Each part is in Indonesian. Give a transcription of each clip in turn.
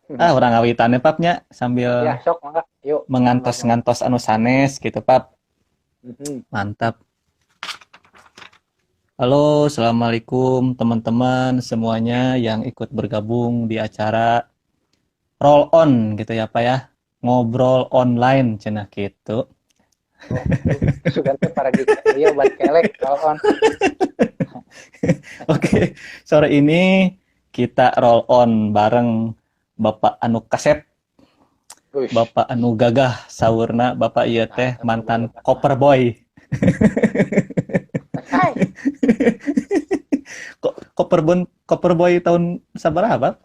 Orang ngawitannya papnya sambil Ya, sok mangga. Yuk, mangga. mengantos-ngantos anu sanes gitu pap. Mhm. Mantap. Halo, assalamualaikum teman-teman semuanya yang ikut bergabung di acara Roll On gitu ya Pak ya. Ngobrol online cenah gitu. Oh, sugan teh para geek. Iya, buat kelek, roll on. Oke, sore ini kita roll on bareng Bapak Anu Kasep, Wih, Bapak Anu Gagah Saurna, Bapak ieu nah, teh eta mantan barudak mah. Koperboy. Hai, Koperboy tahun sabaraha,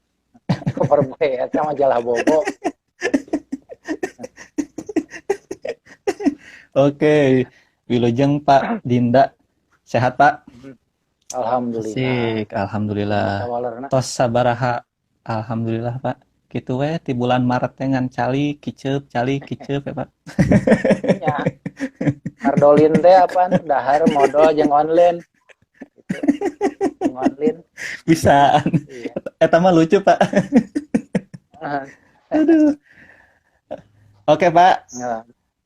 cover boy eta majalah bobo. Oke, Wilujeng Pak Dinda. Sehat Pak? Mhm. Alhamdulillah. Asik, Kumaha alhamdulillah. sawalerna? Tos sabaraha? Alhamdulillah Pak. Gitu we di bulan Maret teh ngan cali kiceup ya Pak. Nya, Mardolin teh apaan? Dahar modal jeung online gitu. Jeung online. Bisaan. Iya. Eta mah lucu Pak. Aduh. Oke Pak, Nah,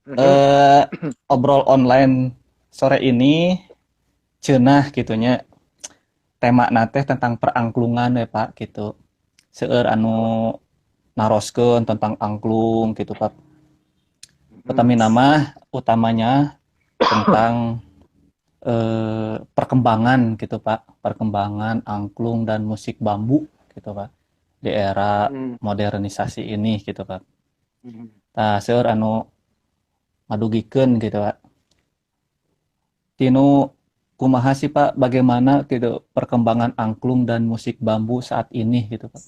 mhm. eh obrol online sore ini cenah gitunya tema nate tentang perangklungan ya Pak gitu. Seueur Oh, anu naroskeun tentang angklung gitu Pak. mhm. Pertama nama utamanya tentang perkembangan gitu Pak, perkembangan angklung dan musik bambu gitu Pak di era Mhm. modernisasi ini gitu Pak. Mhm. Nah, seueur anu ngadugikeun gitu Pak. Tinu kumaha sih Pak bagaimana gitu perkembangan angklung dan musik bambu saat ini gitu Pak.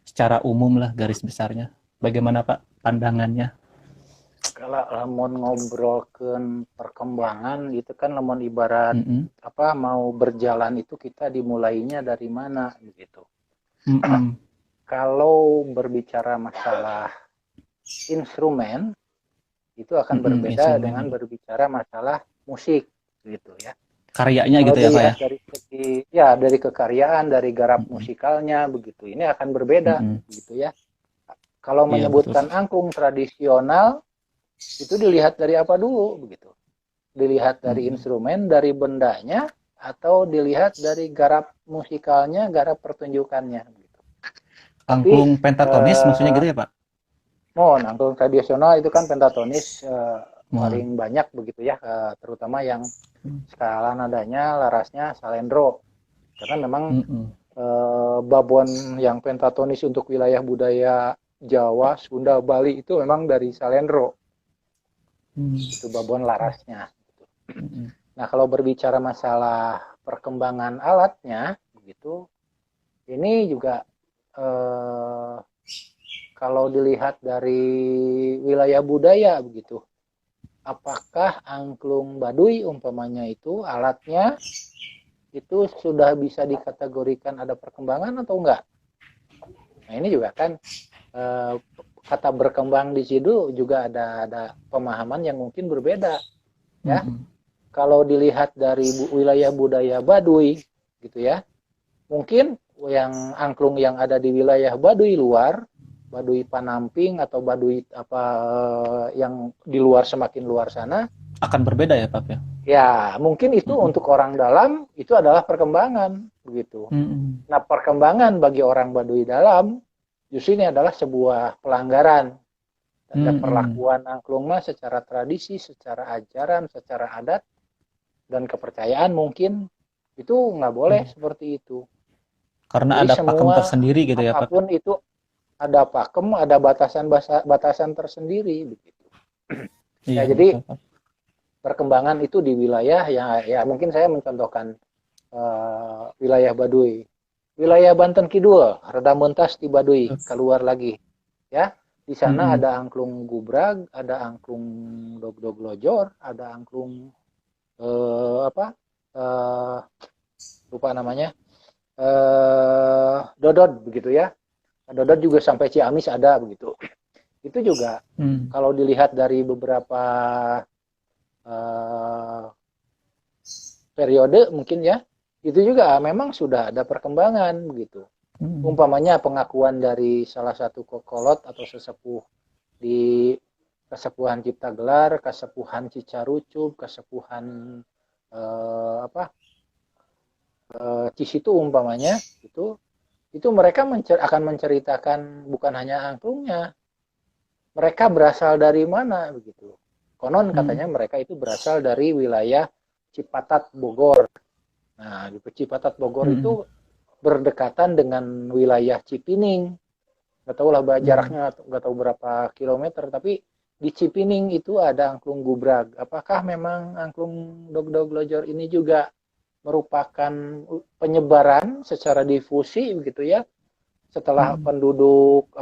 Secara umum lah garis besarnya. Bagaimana Pak pandangannya? Kalau lamun ngobrolkeun perkembangan gitu kan lamun ibarat Mm-mm. apa mau berjalan itu kita dimulainya dari mana begitu. Mm-mm. Kalau berbicara masalah instrumen itu akan Mm-mm. berbeda Instrumen dengan gitu. berbicara masalah musik gitu ya. Karyanya Kalau gitu ya Pak ya. dilihat dari segi ya dari kekaryaan dari garap Mm-mm. musikalnya begitu ini akan berbeda Mm-mm. begitu ya. Kalau Iya betul. menyebutkan angklung tradisional itu dilihat dari apa dulu begitu. Dilihat dari Mm-mm. instrumen, dari bendanya, atau dilihat dari garap musikalnya, garap pertunjukannya. Gitu. Tapi, Angklung pentatonis maksudnya eh, gitu ya Pak? mohon angklung tradisional itu kan pentatonis Mohon. paling banyak begitu ya, terutama yang skala nadanya, larasnya salendro. Karena memang Mm-mm. babon yang pentatonis untuk wilayah budaya Jawa, Sunda, Bali itu memang dari salendro. Mm. Itu babon larasnya. Mm-mm. Nah, kalau berbicara masalah perkembangan alatnya, begitu, ini juga eh, kalau dilihat dari wilayah budaya, begitu, apakah angklung Baduy umpamanya itu alatnya itu sudah bisa dikategorikan ada perkembangan atau enggak? Nah, ini juga kan eh, kata berkembang di situ juga ada pemahaman yang mungkin berbeda, ya. Mm-mm. Kalau dilihat dari wilayah budaya Baduy, gitu ya, mungkin yang angklung yang ada di wilayah Baduy luar, Baduy Panamping atau Baduy apa yang di luar semakin luar sana, Akan berbeda ya Pak ya? ya mungkin itu Mm-mm. untuk orang dalam itu adalah perkembangan begitu. Mm-mm. Nah, perkembangan bagi orang Baduy dalam justru ini adalah sebuah pelanggaran terhadap Mm-mm. perlakuan angklung mah secara tradisi, secara ajaran, secara adat dan kepercayaan mungkin itu nggak boleh Mm. seperti itu. Karena Jadi ada pakem semua tersendiri gitu ya Pak? apapun itu ada pakem, ada batasan tersendiri begitu. Ya, Iya jadi betul Pak. perkembangan itu di wilayah ya mungkin saya mencontohkan wilayah Baduy. Wilayah Banten Kidul, rada mentas di Baduy, keluar lagi. Ya, di sana Mm-mm. ada angklung gubrag, ada angklung dog-dog lojor, ada angklung apa? Eh, lupa namanya. Dodot begitu ya. Dodot juga sampai Ciamis ada begitu. Itu juga Mm. kalau dilihat dari beberapa uh, periode mungkin ya, itu juga memang sudah ada perkembangan begitu. Umpamanya pengakuan dari salah satu kokolot atau sesepuh di Kesepuhan Cipta Gelar, Kesepuhan Cicarucup, Kesepuhan apa Cisitu umpamanya itu mereka akan menceritakan bukan hanya angklungnya, mereka berasal dari mana begitu. Konon katanya mereka itu berasal dari wilayah Cipatat Bogor. Nah, di Cipatat Bogor itu berdekatan dengan wilayah Cipining. Nggak tahu lah jaraknya, nggak tahu berapa kilometer, tapi di Cipining itu ada angklung Gubrag. Apakah memang angklung Dog-Dog Lojor ini juga merupakan penyebaran secara difusi begitu ya? Setelah penduduk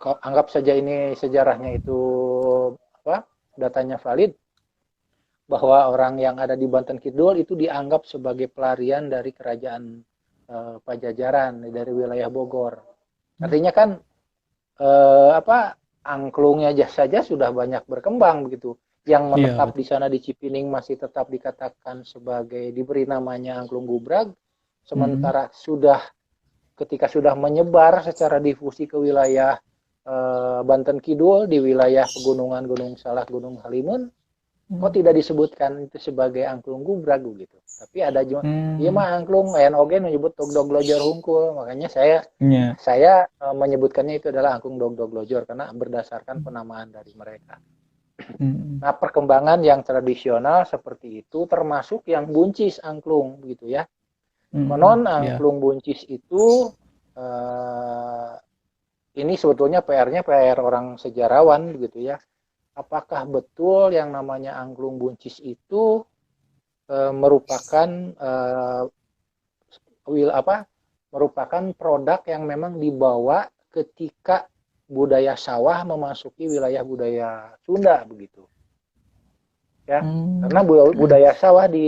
anggap saja ini sejarahnya itu datanya valid, bahwa orang yang ada di Banten Kidul itu dianggap sebagai pelarian dari kerajaan Pajajaran dari wilayah Bogor. Artinya kan angklungnya saja sudah banyak berkembang begitu. Yang menetap di sana di Cipining masih tetap dikatakan sebagai diberi namanya angklung Gubrag. Sementara ketika sudah menyebar secara difusi ke wilayah Banten Kidul, di wilayah pegunungan Gunung Salak, Gunung Halimun, kok tidak disebutkan itu sebagai angklung Gubrag gitu. Tapi ada juga iya mah angklung oge menyebut Dog-Dog Lojor Hungkul. Makanya saya menyebutkannya itu adalah angklung Dog-Dog Lojor karena berdasarkan penamaan dari mereka. Nah, perkembangan yang tradisional seperti itu termasuk yang buncis angklung gitu ya. Konon angklung buncis itu ini sebetulnya PR-nya PR orang sejarawan begitu ya. Apakah betul yang namanya angklung buncis itu merupakan merupakan produk yang memang dibawa ketika budaya sawah memasuki wilayah budaya Sunda begitu. Ya, karena budaya sawah di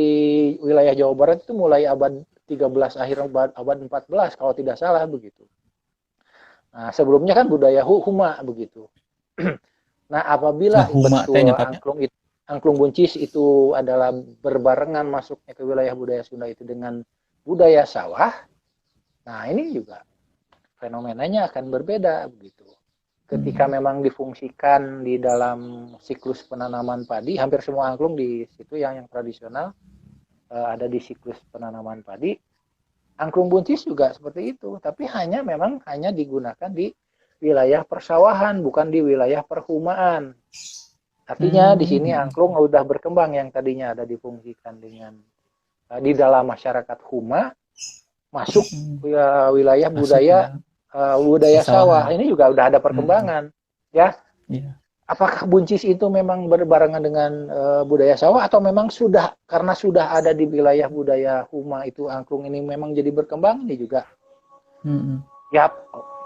wilayah Jawa Barat itu mulai abad 13 akhir abad 14 kalau tidak salah begitu. Nah, sebelumnya kan budaya Huma begitu. Nah, apabila betul angklung buncis itu adalah berbarengan masuknya ke wilayah budaya Sunda itu dengan budaya sawah, nah ini juga fenomenanya akan berbeda begitu. Ketika memang difungsikan di dalam siklus penanaman padi, hampir semua angklung di situ yang tradisional ada di siklus penanaman padi. Angklung buncis juga seperti itu, tapi memang hanya digunakan di wilayah persawahan, bukan di wilayah perhumaan. Artinya di sini angklung sudah berkembang yang tadinya ada difungsikan dengan di dalam masyarakat Huma, masuk wilayah budaya sawah. Ini juga sudah ada perkembangan, ya. Apakah buncis itu memang berbarengan dengan budaya sawah atau memang karena sudah ada di wilayah budaya Huma itu angklung ini memang jadi berkembang ini juga. Ya,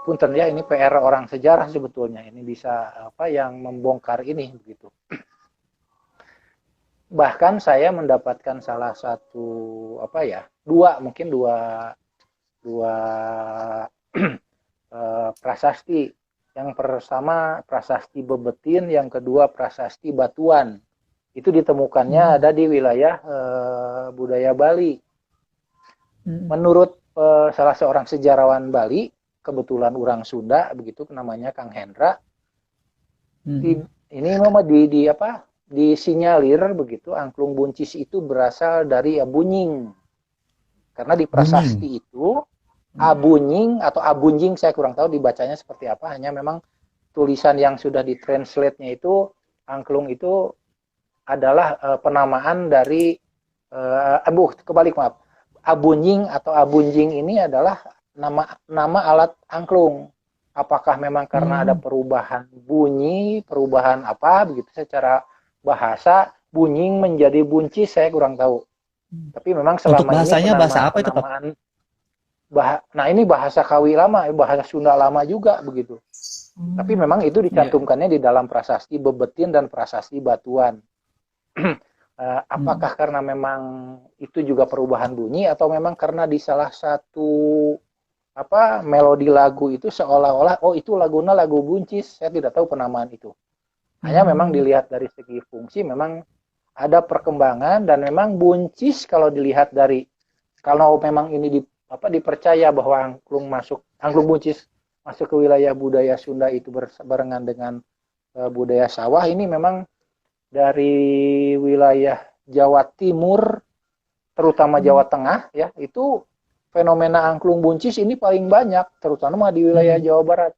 punten ya, ini PR orang sejarah sebetulnya. Ini bisa yang membongkar ini begitu. Bahkan saya mendapatkan salah satu dua prasasti. Yang pertama prasasti Bebetin, yang kedua prasasti Batuan. Itu ditemukannya ada di wilayah budaya Bali. Menurut salah seorang sejarawan Bali, kebetulan orang Sunda begitu, namanya Kang Hendra. Ini memang disinyalir begitu angklung buncis itu berasal dari Abunying. Karena di prasasti itu Abunying atau Abunjing, saya kurang tahu dibacanya seperti apa, hanya memang tulisan yang sudah ditranslate-nya itu angklung itu adalah penamaan dari Abunying atau Abunjing ini adalah nama alat angklung. Apakah memang karena ada perubahan bunyi, perubahan begitu secara bahasa, bunying menjadi buncis, saya kurang tahu. Tapi memang selama untuk bahasanya ini bahasa apa itu, Pak? Nah, ini bahasa Kawi lama, bahasa Sunda lama juga begitu. Tapi memang itu dicantumkannya di dalam prasasti Bebetin dan prasasti Batuan. Apakah karena memang itu juga perubahan bunyi atau memang karena di salah satu melodi lagu itu seolah-olah itu lagunya lagu buncis, saya tidak tahu penamaan itu. Hanya memang dilihat dari segi fungsi memang ada perkembangan, dan memang buncis kalau dilihat dari, kalau memang ini dipercaya bahwa angklung buncis masuk ke wilayah budaya Sunda itu berbarengan dengan budaya sawah. Ini memang dari wilayah Jawa Timur, terutama Jawa Tengah, ya, itu fenomena angklung buncis ini paling banyak, terutama di wilayah Jawa Barat.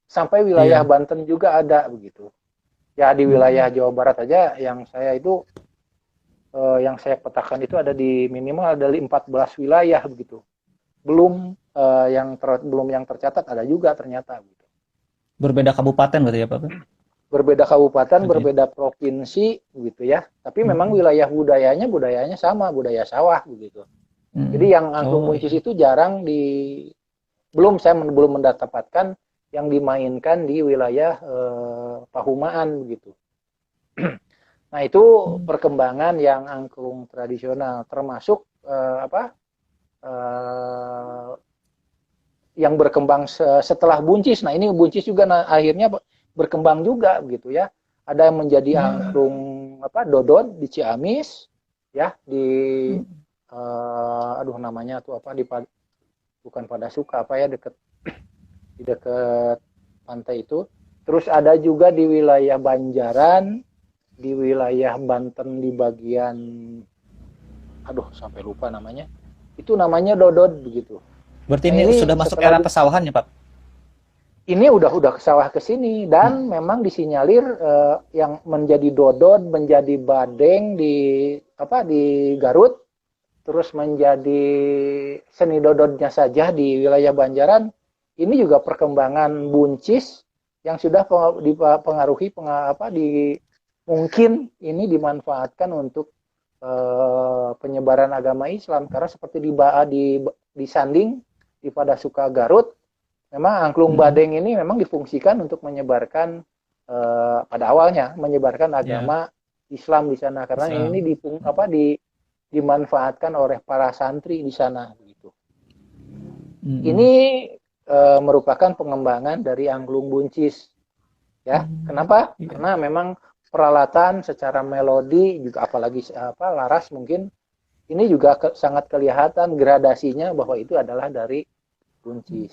Sampai wilayah Iya. Banten juga ada begitu. Ya, di wilayah Jawa Barat aja yang saya petakan itu ada di minimal ada 14 wilayah begitu. Belum belum yang tercatat ada juga ternyata gitu. Berbeda kabupaten berarti ya Pak? Berbeda kabupaten, Berarti. berbeda provinsi gitu ya. Tapi memang wilayah budayanya sama, budaya sawah begitu. Jadi yang angklung buncis itu jarang saya belum mendapatkan yang dimainkan di wilayah Pahumaan begitu. Nah, itu perkembangan yang angklung tradisional, termasuk yang berkembang setelah buncis. Nah, ini buncis juga akhirnya berkembang juga gitu ya. Ada yang menjadi angklung dodon di Ciamis, ya, di namanya tuh bukan Padasuka ya, di dekat pantai itu. Terus ada juga di wilayah Banjaran, di wilayah Banten di bagian sampai lupa namanya. Itu namanya dodon begitu. Berarti Nah, ini sudah masuk era pesawahan ya Pak? Ini udah ke sawah ke sini dan memang disinyalir yang menjadi dodon, menjadi badeng di Garut, terus menjadi seni dodonnya saja di wilayah Banjaran. Ini juga perkembangan buncis yang sudah dipengaruhi mungkin ini dimanfaatkan untuk penyebaran agama Islam, karena seperti di Sanding di Padasuka Garut, memang angklung badeng ini memang difungsikan untuk menyebarkan pada awalnya menyebarkan agama Islam di sana, karena ini dimanfaatkan oleh para santri di sana gitu. Ini merupakan pengembangan dari angklung buncis, ya. Kenapa? Karena memang peralatan secara melodi juga, apalagi laras, mungkin ini juga sangat kelihatan gradasinya bahwa itu adalah dari buncis.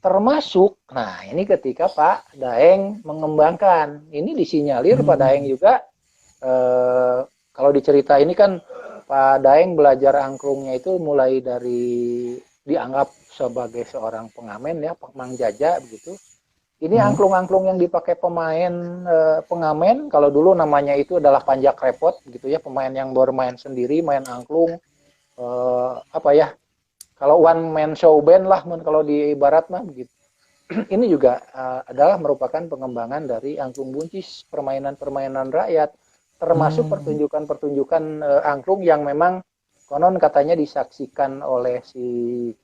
Termasuk, nah ini ketika Pak Daeng mengembangkan, ini disinyalir Pak Daeng juga, kalau dicerita ini kan Pak Daeng belajar angklungnya itu mulai dari dianggap sebagai seorang pengamen ya, Mang Jaja begitu. Ini angklung-angklung yang dipakai pemain pengamen, kalau dulu namanya itu adalah panjak repot gitu ya, pemain yang bermain sendiri, main angklung, kalau one man show band lah kalau di barat mah begitu. Ini juga adalah merupakan pengembangan dari angklung buncis, permainan-permainan rakyat, termasuk pertunjukan-pertunjukan angklung yang memang konon katanya disaksikan oleh si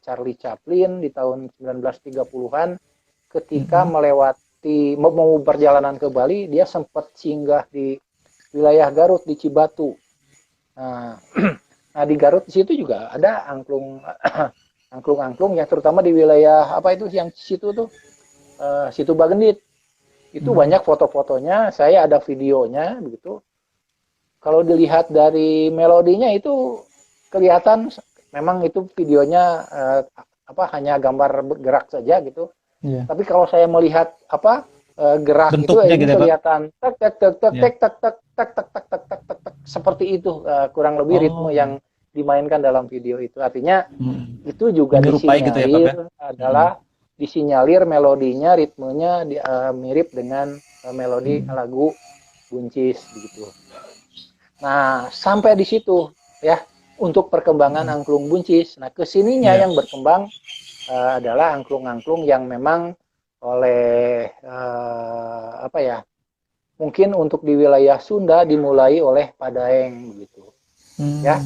Charlie Chaplin di tahun 1930-an ketika mau perjalanan ke Bali, dia sempat singgah di wilayah Garut di Cibatu. Nah, di Garut di situ juga ada angklung-angklung yang terutama di wilayah yang situ tuh Situ Bagendit. Itu banyak foto-fotonya, saya ada videonya begitu. Kalau dilihat dari melodinya itu kelihatan memang itu videonya hanya gambar gerak saja gitu. Tapi kalau saya melihat gerak bentuknya itu kelihatan tek tek tek tek tek tek tek tek tek tek tek tek tek seperti itu kurang lebih ritme yang dimainkan dalam video itu. Artinya itu juga disinyalir adalah disinyalir melodinya, ritmenya mirip dengan melodi lagu buncis begitu. Nah, sampai di situ ya untuk perkembangan angklung buncis. Nah, kesininya yang berkembang adalah angklung-angklung yang memang oleh mungkin untuk di wilayah Sunda dimulai oleh Pak Daeng begitu. Ya,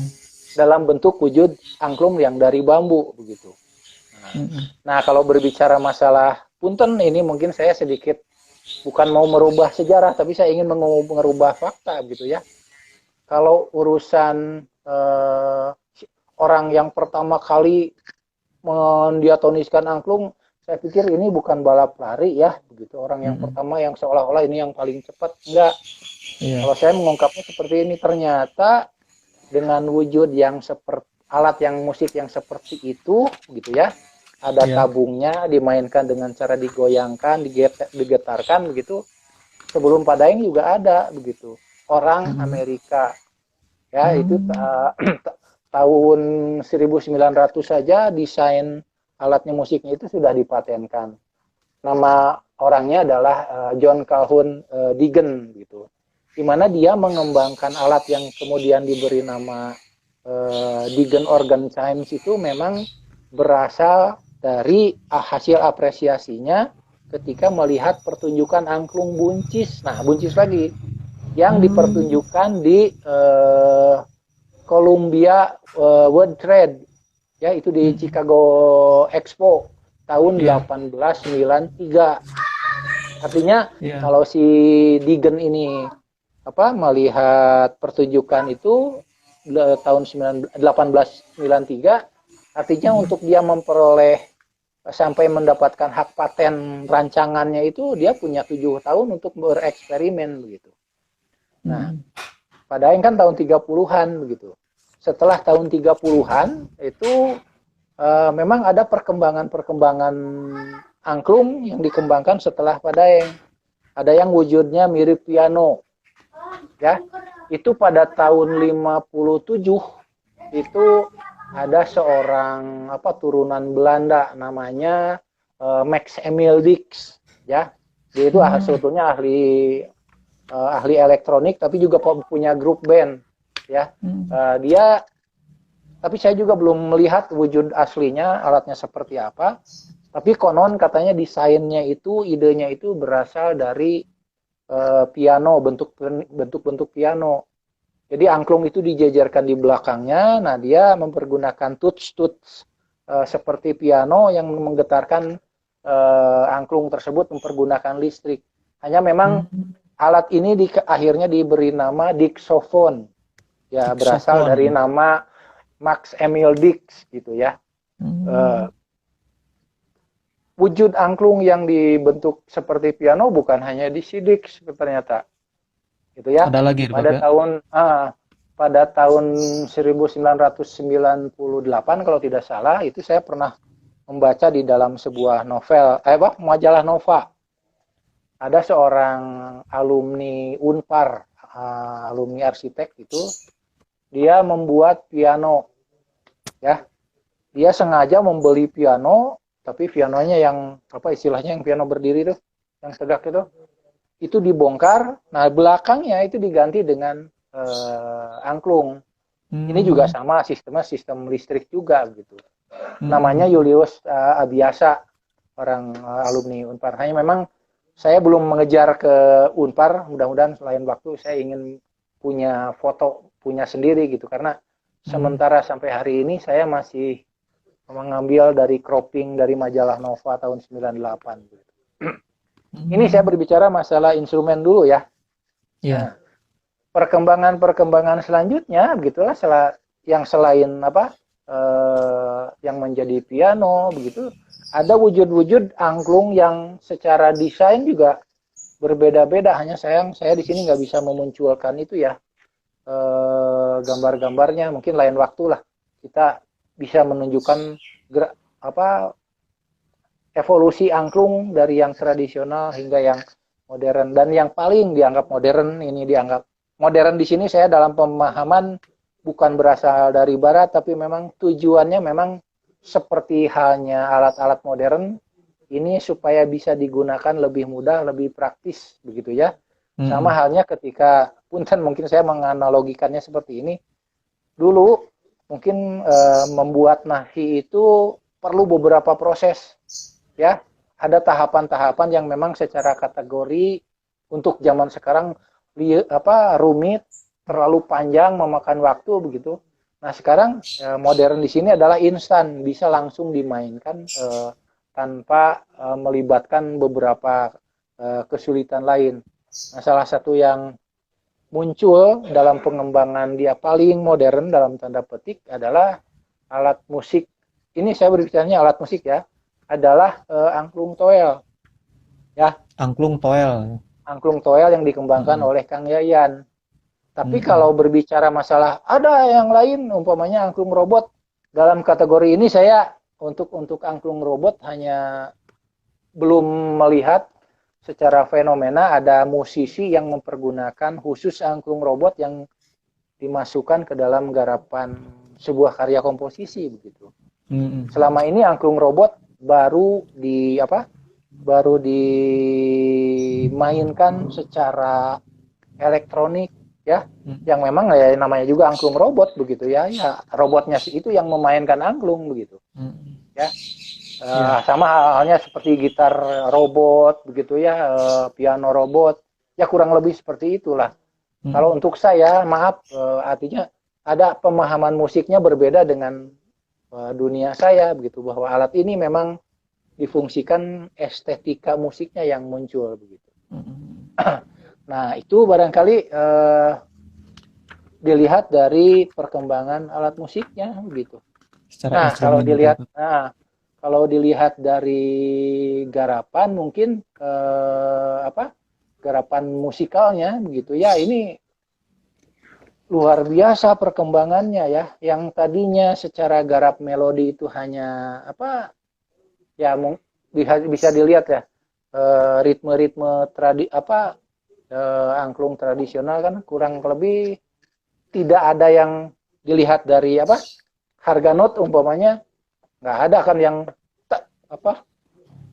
dalam bentuk wujud angklung yang dari bambu begitu. Nah, kalau berbicara masalah punten ini mungkin saya sedikit bukan mau merubah sejarah, tapi saya ingin merubah fakta gitu ya. Kalau urusan orang yang pertama kali mendiatoniskan angklung, saya pikir ini bukan balap lari ya, begitu. Orang yang pertama yang seolah-olah ini yang paling cepat, enggak. Kalau saya mengungkapnya seperti ini, ternyata dengan wujud yang seperti alat yang musik yang seperti itu gitu ya. Ada Iya. tabungnya, dimainkan dengan cara digoyangkan, digetarkan begitu. Sebelum Padaeng juga ada begitu. Orang Mm. Amerika ya itu Hmm. tahun 1900 saja desain alatnya musiknya itu sudah dipatenkan. Nama orangnya adalah John Calhoun Deegan gitu. Di mana dia mengembangkan alat yang kemudian diberi nama Deegan Organ Chimes itu memang berasal dari hasil apresiasinya ketika melihat pertunjukan angklung buncis. Nah, buncis lagi yang Hmm. dipertunjukkan di Columbia World Trade ya itu di Mm. Chicago Expo tahun Iya. 1893. Artinya Iya. kalau si Deegan ini melihat pertunjukan itu tahun 1893 artinya Mm. untuk dia memperoleh sampai mendapatkan hak paten rancangannya itu dia punya 7 tahun untuk bereksperimen begitu. Nah, Mm. padahal kan tahun 30-an begitu. Setelah tahun 30-an itu memang ada perkembangan-perkembangan angklung yang dikembangkan setelah Padaeng. Ada yang wujudnya mirip piano, ya. Itu pada tahun 57 itu ada seorang turunan Belanda namanya Max Emil Dix, ya. Dia itu Mm. sebetulnya ahli elektronik tapi juga punya grup band, ya. Mm. Dia tapi saya juga belum melihat wujud aslinya alatnya seperti apa. Tapi konon katanya desainnya itu, idenya itu berasal dari piano, bentuk-bentuk piano. Jadi angklung itu dijajarkan di belakangnya. Nah, dia mempergunakan tuts-tuts seperti piano yang menggetarkan angklung tersebut mempergunakan listrik. Hanya memang Mm. alat ini akhirnya diberi nama diksofon. Ya, berasal dari Saxophone. nama Max Emil Dix gitu ya. Mm. Uh, Wujud angklung yang dibentuk seperti piano bukan hanya di Dix ternyata, gitu ya. Ada lagi, Pak, Pada ya? tahun pada tahun 1998 kalau tidak salah itu saya pernah membaca di dalam sebuah novel, majalah Nova. Ada seorang alumni Unpar, alumni arsitek itu, dia membuat piano, ya. Dia sengaja membeli piano, tapi pianonya yang istilahnya yang piano berdiri tuh, yang tegak itu dibongkar. Nah, belakangnya itu diganti dengan angklung. Ini juga Hmm. sama sistemnya sistem listrik juga gitu. Namanya Mm. Julius Abiasa, orang alumni Unpar. Hanya memang saya belum mengejar ke Unpar. Mudah-mudahan selain waktu saya ingin punya foto punya sendiri gitu karena Mm. sementara sampai hari ini saya masih mengambil dari cropping dari majalah Nova tahun 98. Ini saya Mm. berbicara masalah instrumen dulu ya. Iya. Nah, perkembangan selanjutnya begitulah yang selain yang menjadi piano begitu ada wujud-wujud angklung yang secara desain juga berbeda-beda. Hanya sayang saya di sini nggak bisa memunculkan itu ya gambar-gambarnya. Mungkin lain waktu lah kita bisa menunjukkan apa evolusi angklung dari yang tradisional hingga yang modern. Dan yang paling dianggap modern ini dianggap modern di sini saya dalam pemahaman bukan berasal dari barat tapi memang tujuannya memang seperti halnya alat-alat modern ini supaya bisa digunakan lebih mudah, lebih praktis begitu ya. Sama Mm. halnya ketika punten mungkin saya menganalogikannya seperti ini. Dulu mungkin membuat nahi itu perlu beberapa proses ya. Ada tahapan-tahapan yang memang secara kategori untuk zaman sekarang rumit, terlalu panjang, memakan waktu begitu. Nah, sekarang modern di sini adalah instan, bisa langsung dimainkan tanpa melibatkan beberapa kesulitan lain. Nah, salah satu yang muncul dalam pengembangan dia paling modern dalam tanda petik adalah alat musik. Ini saya berbicaranya alat musik ya, adalah angklung toel. Ya, Angklung toel. angklung toel yang dikembangkan Mm. oleh Kang Yayan. Tapi Mm. kalau berbicara masalah ada yang lain, umpamanya angklung robot, dalam kategori ini saya untuk angklung robot hanya belum melihat secara fenomena ada musisi yang mempergunakan khusus angklung robot yang dimasukkan ke dalam garapan sebuah karya komposisi begitu. Selama ini angklung robot baru dimainkan secara elektronik ya, yang memang ya namanya juga angklung robot begitu ya, robotnya itu yang memainkan angklung begitu ya. Sama halnya seperti gitar robot begitu ya, piano robot ya, kurang lebih seperti itulah. Kalau untuk saya maaf, artinya ada pemahaman musiknya berbeda dengan dunia saya begitu, bahwa alat ini memang difungsikan estetika musiknya yang muncul begitu. Nah, itu barangkali dilihat dari perkembangan alat musiknya begitu. Secara instrumen kalau dilihat dari garapan mungkin garapan musikalnya begitu ya, ini luar biasa perkembangannya ya. Yang tadinya secara garap melodi itu hanya ya bisa dilihat ya, ritme-ritme angklung tradisional kan kurang lebih tidak ada yang dilihat dari harga not umpamanya, nggak ada kan yang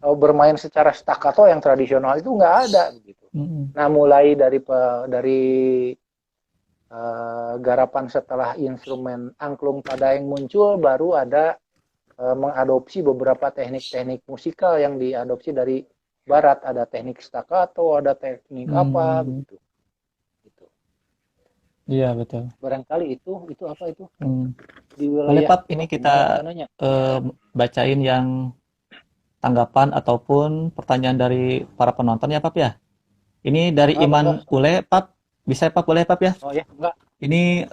bermain secara staccato yang tradisional itu nggak ada begitu. Nah, mulai dari garapan setelah instrumen angklung Padaeng muncul, baru ada mengadopsi beberapa teknik-teknik musikal yang diadopsi dari barat. Ada teknik staccato, ada teknik apa begitu. Iya, betul. Barangkali itu apa itu? Di Boleh, wilayah Pap, ini kita bacain yang tanggapan ataupun pertanyaan dari para penonton ya, Pap ya. Ini dari Iman Ule, Pap. Bisa, Pap? Boleh, Pap ya? Oh ya, enggak. Ini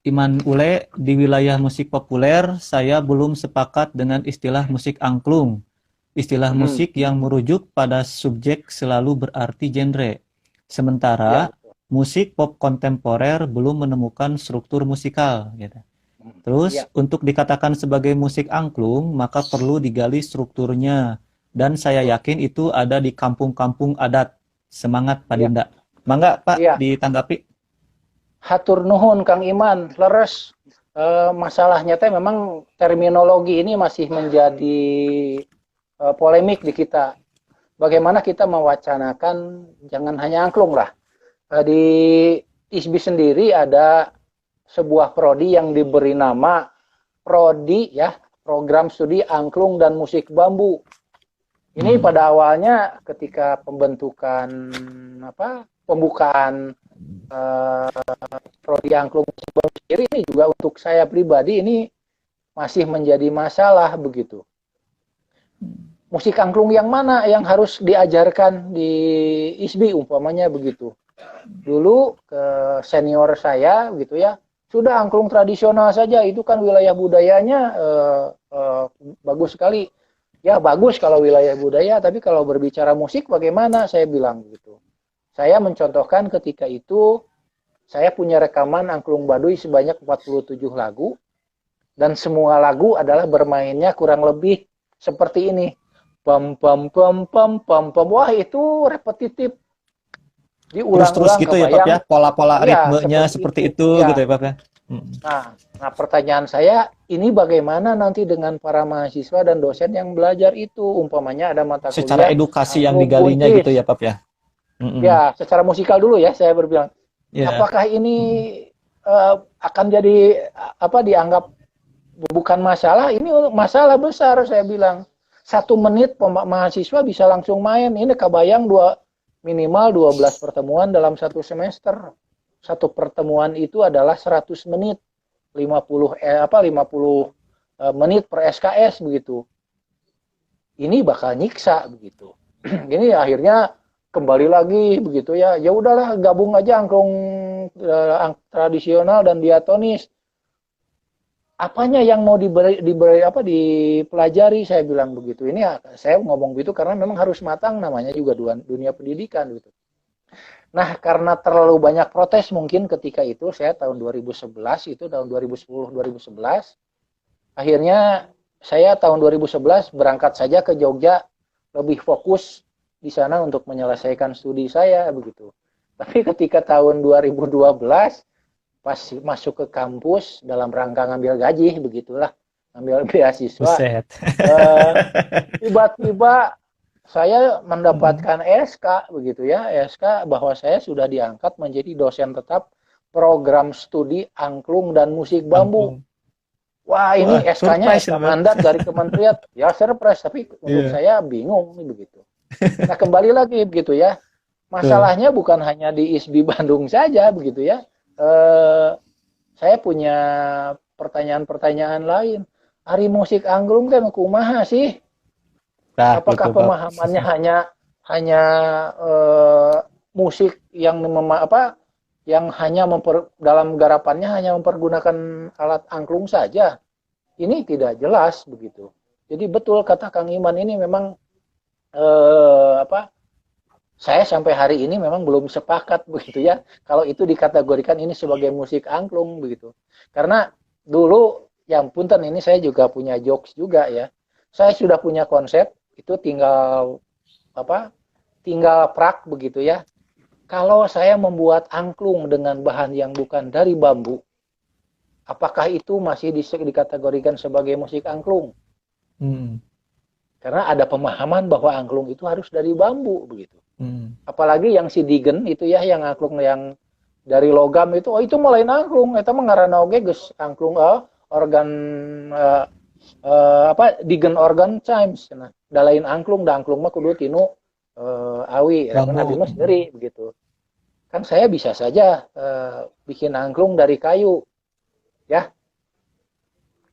Iman Ule, di wilayah musik populer, saya belum sepakat dengan istilah musik angklung. Istilah musik yang merujuk pada subjek selalu berarti genre. Sementara musik pop kontemporer belum menemukan struktur musikal. Gitu. Terus, untuk dikatakan sebagai musik angklung, maka perlu digali strukturnya. Dan saya yakin itu ada di kampung-kampung adat. Semangat, Pak Dinda. Mangga, Pak, ditanggapi. Hatur nuhun, Kang Iman. Leres. Masalahnya teh memang terminologi ini masih menjadi polemik di kita. Bagaimana kita mewacanakan, jangan hanya angklung lah. Di ISBI sendiri ada sebuah prodi yang diberi nama prodi ya, program studi angklung dan musik bambu. Ini pada awalnya ketika pembukaan prodi angklung musik bambu sendiri, ini juga untuk saya pribadi ini masih menjadi masalah begitu. Musik angklung yang mana yang harus diajarkan di ISBI umpamanya begitu. Dulu ke senior saya gitu ya, sudah angklung tradisional saja, itu kan wilayah budayanya bagus sekali. Ya bagus kalau wilayah budaya, tapi kalau berbicara musik bagaimana, saya bilang gitu. Saya mencontohkan ketika itu saya punya rekaman angklung Baduy sebanyak 47 lagu, dan semua lagu adalah bermainnya kurang lebih seperti ini. Pam pam pam pam pam pam. Wah, itu repetitif. Terus gitu ya, Pak ya, pola-pola ritmenya seperti itu ya. gitu ya, Pak ya. Nah, pertanyaan saya, ini bagaimana nanti dengan para mahasiswa dan dosen yang belajar itu, umpamanya ada mata kuliah secara edukasi yang digalinya gitu ya, Pak ya. Ya, secara musikal dulu ya, saya berbilang. Apakah ini akan jadi dianggap bukan masalah? Ini masalah besar, saya bilang. 1 menit mahasiswa bisa langsung main. Ini kebayang minimal 12 pertemuan dalam 1 semester. 1 pertemuan itu adalah 100 menit. 50 menit per SKS begitu. Ini bakal nyiksa begitu. Ini akhirnya kembali lagi begitu ya. Ya udahlah, gabung aja angklung tradisional dan diatonis. Apanya yang mau dipelajari, saya bilang begitu. Ini saya ngomong begitu karena memang harus matang, namanya juga dunia pendidikan gitu. Nah, karena terlalu banyak protes mungkin ketika itu, saya tahun 2011 itu tahun 2010-2011 Akhirnya saya tahun 2011 berangkat saja ke Jogja, lebih fokus di sana untuk menyelesaikan studi saya begitu. Tapi ketika tahun 2012 pas masuk ke kampus dalam rangka ngambil gaji begitulah, ngambil beasiswa, Buset. eh, tiba-tiba saya Mm, mendapatkan SK begitu ya, SK bahwa saya sudah diangkat menjadi dosen tetap program studi angklung dan musik bambu. angklung. Wah, ini Wah, SK-nya surprise SK itu, Pak. mandat dari kementerian. Ya surprise, tapi untuk Iya. saya bingung begitu. Nah, kembali lagi begitu ya. Tuh. Masalahnya bukan hanya di ISBI Bandung saja begitu ya. Eh, saya punya pertanyaan-pertanyaan lain. Ari musik angklung teh kumaha sih? Nah, Apakah gitu, Pak. pemahamannya hanya eh, musik yang yang hanya dalam garapannya hanya mempergunakan alat angklung saja? Ini tidak jelas begitu. Jadi betul kata Kang Iman ini memang eh, apa? Saya sampai hari ini memang belum sepakat begitu ya. Kalau itu dikategorikan ini sebagai musik angklung begitu. Karena dulu yang punten ini saya juga punya jokes juga ya. Saya sudah punya konsep itu tinggal apa? Tinggal prak begitu ya. Kalau saya membuat angklung dengan bahan yang bukan dari bambu, apakah itu masih dikategorikan sebagai musik angklung? Hmm. Karena ada pemahaman bahwa angklung itu harus dari bambu begitu. Hmm. Apalagi yang si Digen itu ya, yang angklung yang dari logam itu, oh itu mulai angklung, itu mah ngaranna oge geus angklung organ uh, Digen organ chimes. Nah, da lain angklung, da angklung mah kudu tinu awi, kan abi Bambu. mah sendiri begitu. Kan saya bisa saja bikin angklung dari kayu, ya.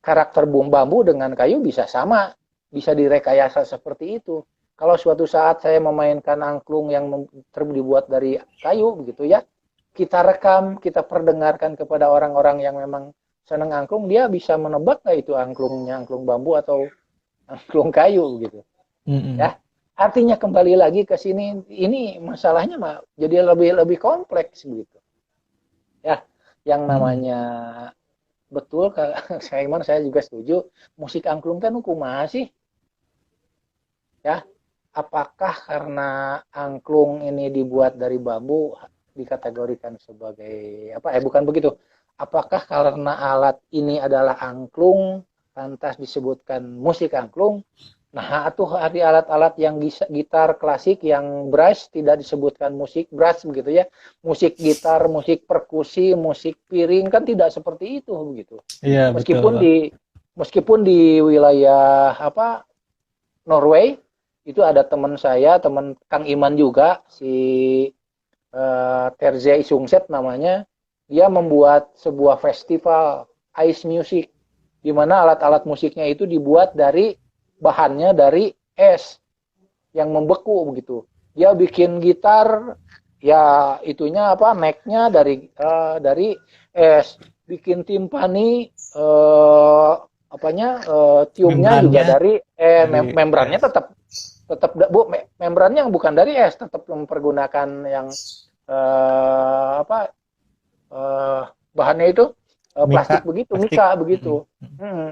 Karakter bambu dengan kayu bisa sama, bisa direkayasa seperti itu. Kalau suatu saat saya memainkan angklung yang dibuat dari kayu begitu ya, kita rekam, kita perdengarkan kepada orang-orang yang memang senang angklung, dia bisa menebak nggak itu angklungnya angklung bambu atau angklung kayu gitu Mm-mm. ya. Artinya kembali lagi ke sini, ini masalahnya mah jadi lebih lebih kompleks begitu ya. Yang Mm-mm. namanya betul, saya Iman saya juga setuju, musik angklung kan kumaha sih ya. Apakah karena angklung ini dibuat dari bambu dikategorikan sebagai apa? Bukan begitu. Apakah karena alat ini adalah angklung lantas disebutkan musik angklung? Nah, atau ada alat-alat yang gitar klasik yang brass tidak disebutkan musik brass begitu ya. Musik gitar, musik perkusi, musik piring kan tidak seperti itu begitu. Iya, betul, Meskipun Pak. di wilayah Norway itu ada teman saya, teman Kang Iman juga, si Terze Isungset namanya. Dia membuat sebuah festival ice music di mana alat-alat musiknya itu dibuat dari bahannya dari es yang membeku begitu. Dia bikin gitar ya itunya necknya dari es, bikin timpani tiumnya juga Membrannya dari dari membrannya es. tetap tetap membrannya yang bukan dari es, tetap mempergunakan yang eh, apa eh, bahannya itu Mika, plastik begitu, plastik. mika Mm-mm. begitu.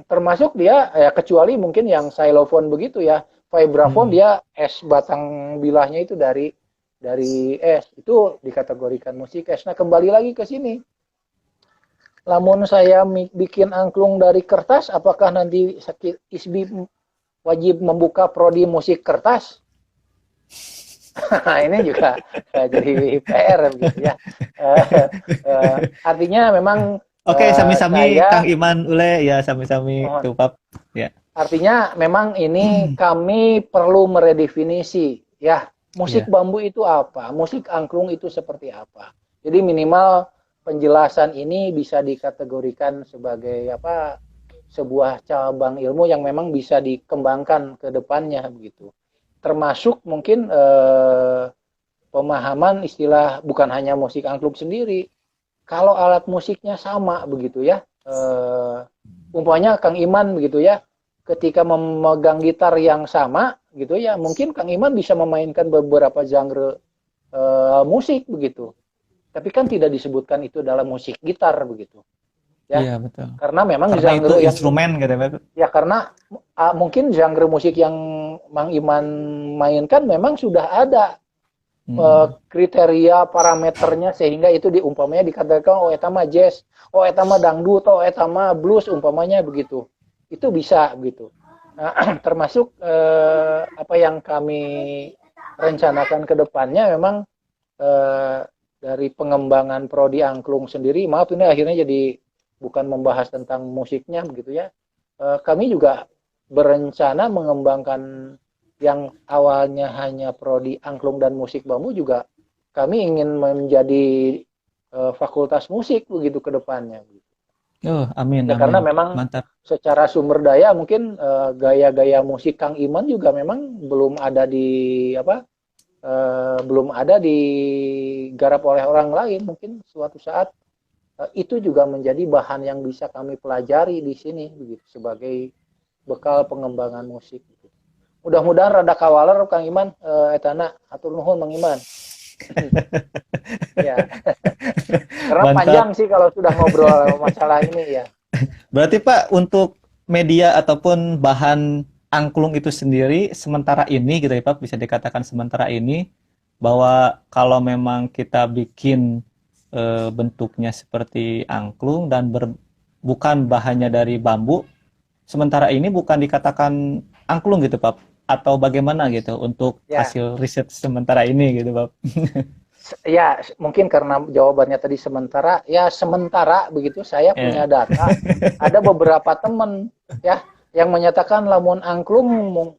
Termasuk dia ya kecuali mungkin yang xylophone begitu ya, vibraphone Mm-mm. dia es batang bilahnya itu dari es, itu dikategorikan musik es. Nah kembali lagi ke sini, lamun saya bikin angklung dari kertas, apakah nanti ISBI wajib membuka prodi musik kertas? Nah, ini juga jadi PR begitu ya. Artinya memang Oke, sami-sami Kang saya Iman Ule ya, sami-sami mohon. tuh Pap. Ya. Artinya memang ini kami perlu meredefinisi ya, musik Ya. bambu itu apa, musik angklung itu seperti apa. Jadi minimal penjelasan ini bisa dikategorikan sebagai sebuah cabang ilmu yang memang bisa dikembangkan ke depannya begitu. Termasuk mungkin pemahaman istilah bukan hanya musik angklung sendiri. Kalau alat musiknya sama begitu ya, umpamanya Kang Iman begitu ya, ketika memegang gitar yang sama gitu ya, mungkin Kang Iman bisa memainkan beberapa genre musik begitu. Tapi kan tidak disebutkan itu dalam musik gitar begitu. ya. Iya, betul. Karena memang Karena itu genre yang instrumen gitu Pak. ya karena mungkin genre musik yang Mang Iman mainkan memang sudah ada Mm-mm. kriteria parameternya sehingga itu diumpamanya dikatakan oh eta mah jazz, oh eta mah dangdut, oh eta mah blues umpamanya begitu. Itu bisa begitu. Nah, termasuk apa yang kami rencanakan ke depannya memang eh, dari pengembangan prodi angklung sendiri, maaf ini akhirnya jadi bukan membahas tentang musiknya begitu ya. Kami juga berencana mengembangkan yang awalnya hanya prodi angklung dan musik bambu juga kami ingin menjadi fakultas musik begitu ke depannya. Oh, amin, Ya amin. karena memang Mantap. secara sumber daya mungkin gaya-gaya musik Kang Iman juga memang belum ada di apa belum ada digarap oleh orang lain. Mungkin suatu saat itu juga menjadi bahan yang bisa kami pelajari di sini begitu sebagai bekal pengembangan musik. Gitu. Mudah-mudahan rada kawaler Kang Iman etana atur nuhun Mang Iman. Ya, karena panjang Mantap. sih kalau sudah ngobrol masalah ini ya. Berarti Pak, untuk media ataupun bahan angklung itu sendiri sementara ini gitu ya Pak, bisa dikatakan sementara ini bahwa kalau memang kita bikin bentuknya seperti angklung dan bukan bahannya dari bambu, sementara ini bukan dikatakan angklung gitu Pak, atau bagaimana gitu untuk Ya, hasil riset sementara ini gitu Pak. ya mungkin karena jawabannya tadi sementara, ya sementara begitu saya punya Ya. data. Ada beberapa teman ya yang menyatakan lamun angklung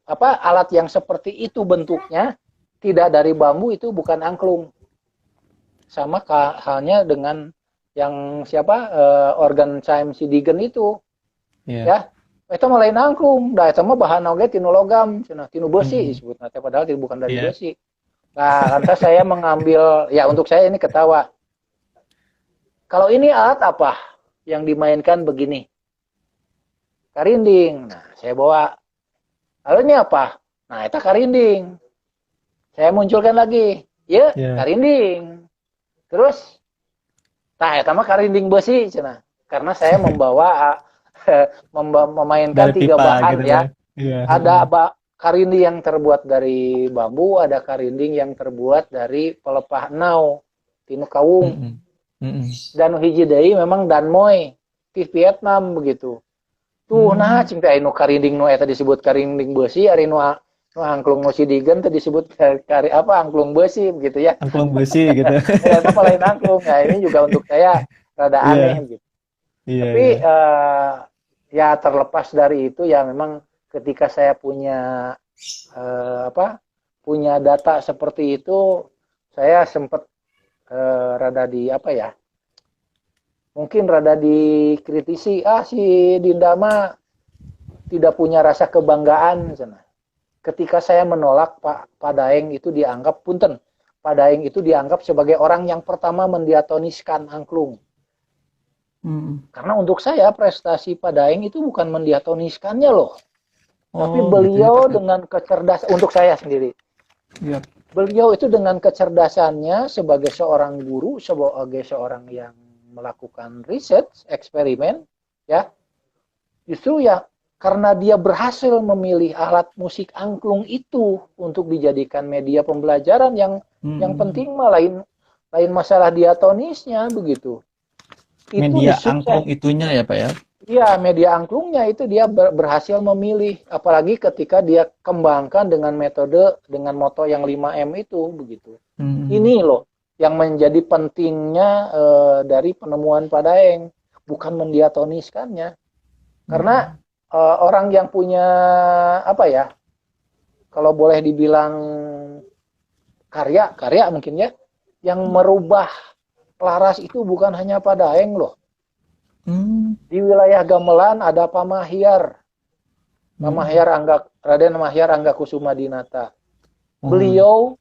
apa alat yang seperti itu bentuknya tidak dari bambu itu bukan angklung. Sama halnya dengan yang siapa organ Chaim Sidigen itu Iya. ya itu malah lain angklung dah itu mah bahan oge tinu logam cenah tinu besi Mm-mm. disebut nanti padahal bukan dari Iya. besi. Nah, lantas saya mengambil, ya untuk saya ini ketawa. Kalau ini alat apa yang dimainkan begini? Karinding. Nah, saya bawa. Lalu ini apa? Nah, itu karinding. Saya munculkan lagi. Ya, Iya. karinding. Terus, nah, itu mah karinding besi. Cina. Karena saya membawa, memainkan Dari tiga pipa bahan gitu ya. Pak. Iya. Ada karinding yang terbuat dari bambu, ada karinding yang terbuat dari pelepah nau, tinu kawung. Mm-mm. Mm-mm. Dan hiji deui memang danmoy di Vietnam begitu. Tuh nah Hmm. cinta anu karinding nu eta disebut karinding besi ari nu angklung nu sidigen teh disebut kari apa angklung besi begitu ya. Angklung besi gitu. Ya itu lain angklung. Nah, ini juga untuk saya rada aneh Iya, gitu. iya, Tapi iya. ya terlepas dari itu ya memang ketika saya punya apa punya data seperti itu saya sempat rada di apa ya mungkin rada dikritisi si Dinda mah tidak punya rasa kebanggaan sana. Ketika saya menolak Pak Daeng itu dianggap punten Pak Daeng itu dianggap sebagai orang yang pertama mendiatoniskan angklung. Mm. Karena untuk saya prestasi Pak Daeng itu bukan mendiatoniskannya loh, tapi Oh, gitu ya, beliau Pak. dengan kecerdasan untuk saya sendiri. Iya. Beliau itu dengan kecerdasannya sebagai seorang guru, sebagai seorang yang melakukan riset, eksperimen, ya justru ya karena dia berhasil memilih alat musik angklung itu untuk dijadikan media pembelajaran yang Mm. penting mah lain masalah diatonisnya begitu. Itu Media disukses. angklung itunya ya, Pak ya. Iya, media angklungnya itu dia berhasil memilih apalagi ketika dia kembangkan dengan metode dengan moto yang 5M itu begitu. Mm. Ini loh yang menjadi pentingnya dari penemuan Padaeng, bukan mendiatoniskannya. Karena Mm. orang yang punya apa ya, kalau boleh dibilang karya mungkin ya, yang merubah laras itu bukan hanya Padaeng loh. Mm. Di wilayah Gamelan ada Pamahyar, Mm. Raden Mahyar Angga Kusuma Dinata. Oh. Beliau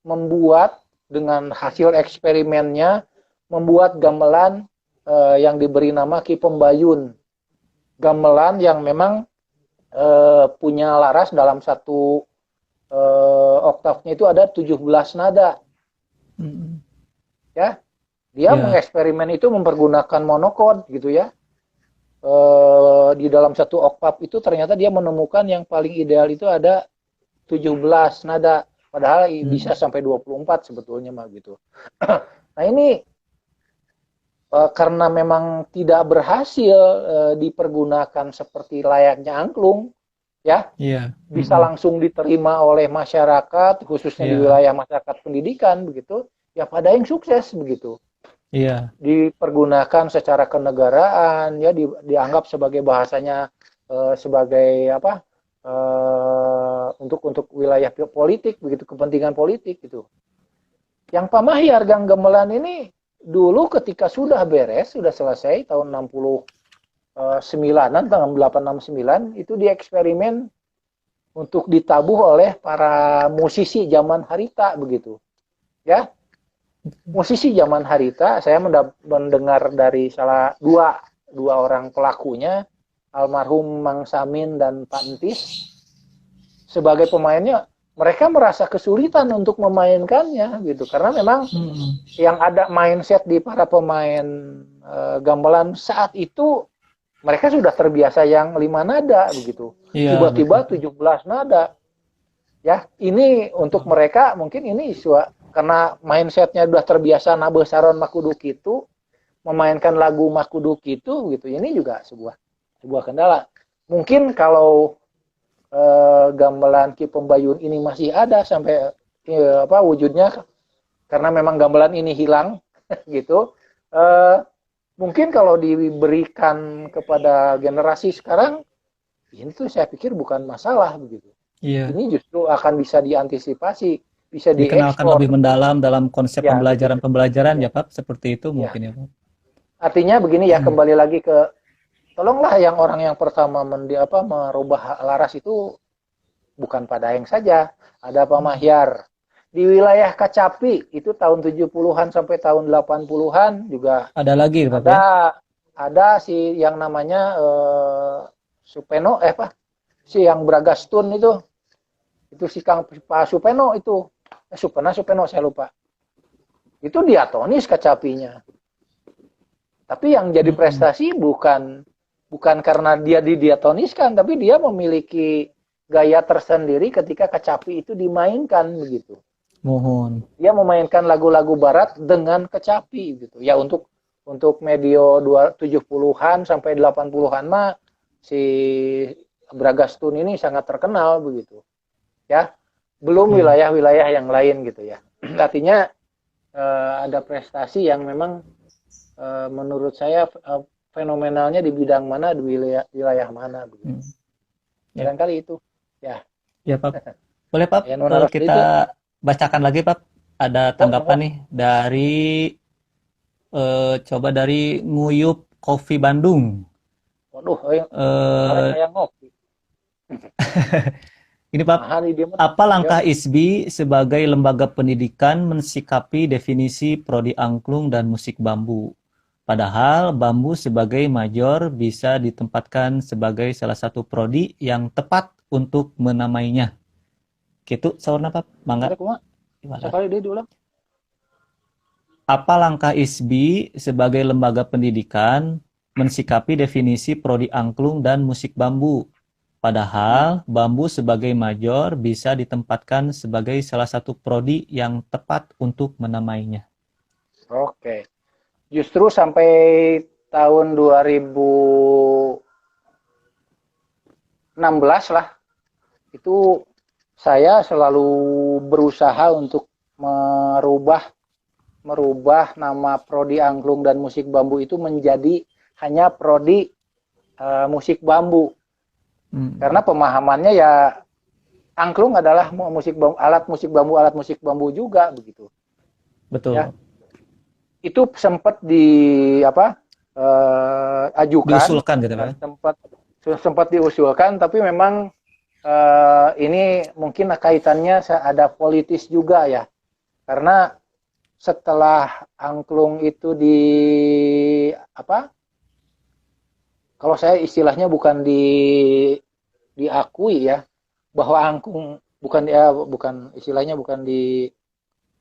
membuat dengan hasil eksperimennya membuat gamelan yang diberi nama Ki Pembayun. Gamelan yang memang punya laras dalam satu oktavnya itu ada 17 nada Mm. ya. Dia Iya. mengeksperimen itu mempergunakan monochord gitu ya. Di dalam satu oktav itu ternyata dia menemukan yang paling ideal itu ada 17 nada. Padahal bisa Hmm. sampai 24 sebetulnya mah gitu. Nah ini karena memang tidak berhasil dipergunakan seperti layaknya angklung, ya Iya. bisa Mm-mm. langsung diterima oleh masyarakat, khususnya di Iya. wilayah masyarakat pendidikan begitu, ya pada yang sukses begitu. Iya. Dipergunakan secara kenegaraan, ya dianggap sebagai bahasanya sebagai apa untuk wilayah politik begitu, kepentingan politik gitu. Yang Pamahyar Gang Gamelan ini dulu ketika sudah beres, sudah selesai tahun 69-an, tahun 869, itu dieksperimen untuk ditabuh oleh para musisi zaman Harita begitu. Ya, musisi zaman Harita, saya mendengar dari salah dua orang pelakunya, almarhum Mang Samin dan Pak Entis, sebagai pemainnya, mereka merasa kesulitan untuk memainkannya gitu, karena memang Mm-mm. yang ada mindset di para pemain gamelan saat itu mereka sudah terbiasa yang 5 nada begitu. Iya, betul. Tiba-tiba 17 nada. Ya, ini untuk mereka mungkin ini karena mindsetnya sudah terbiasa nabe saron makuduk itu, memainkan lagu makuduk itu gitu. Ini juga sebuah kendala. Mungkin kalau gamelan Ki Pembayun ini masih ada sampai wujudnya, karena memang gamelan ini hilang gitu. Eh, Mungkin kalau diberikan kepada generasi sekarang, ini tuh saya pikir bukan masalah begitu. Iya. Ini justru akan bisa diantisipasi, bisa Dikenalkan diekspor lebih gitu. mendalam dalam konsep Ya, begitu. pembelajaran-pembelajaran Ya, ya, Pak. Seperti itu ya. mungkin ya, Pak. Artinya begini ya, kembali lagi ke tolonglah yang orang yang pertama merubah laras itu bukan Padaeng saja, ada Pamahyar. Di wilayah Kacapi itu tahun 70-an sampai tahun 80-an juga Ada lagi, Pak ya? ada si yang namanya Supeno si yang Bragastun itu si Kang Pak Supeno itu Supeno saya lupa, itu diatonis Kacapinya, tapi yang jadi Mm-mm. prestasi bukan karena dia didiatoniskan, tapi dia memiliki gaya tersendiri ketika kecapi itu dimainkan begitu. Mohon. Dia memainkan lagu-lagu barat dengan kecapi gitu. Ya untuk medio 70-an sampai 80-an mah si Bragastun ini sangat terkenal begitu. Ya. Belum Iya. wilayah-wilayah yang lain gitu ya. Artinya ada prestasi yang memang menurut saya fenomenalnya di bidang mana, di wilayah mana begitu. Mm. Ya. Barangkali itu. Ya. Ya, Pak. Boleh, Pak, Ya naras kita itu. bacakan lagi, Pak. Ada Oh, tanggapan nih dari coba dari Nguyup Coffee Bandung. waduh, kemarin Eh, saya ngopi. ini, Pak, Mahal nih dia mah. apa Ya. langkah ISBI sebagai lembaga pendidikan mensikapi definisi prodi angklung dan musik bambu? Padahal bambu sebagai major bisa ditempatkan sebagai salah satu prodi yang tepat untuk menamainya. Gitu, saurna, Pak. Mangga. Ada kuma? Gimana? Sekali dia diulang. Apa langkah ISBI sebagai lembaga pendidikan mensikapi definisi prodi angklung dan musik bambu? Hmm. Padahal bambu sebagai major bisa ditempatkan sebagai salah satu prodi yang tepat untuk menamainya. Oke. Justru sampai tahun 2016 lah, itu saya selalu berusaha untuk merubah merubah nama prodi angklung dan musik bambu itu menjadi hanya prodi musik bambu. Karena Hmm, pemahamannya ya angklung adalah alat musik bambu juga begitu. Ya, betul. itu sempat ajukan, Diusulkan gitu kan? sempat diusulkan, tapi memang ini mungkin kaitannya ada politis juga ya, karena setelah angklung itu kalau saya istilahnya bukan diakui ya, bahwa bukan istilahnya bukan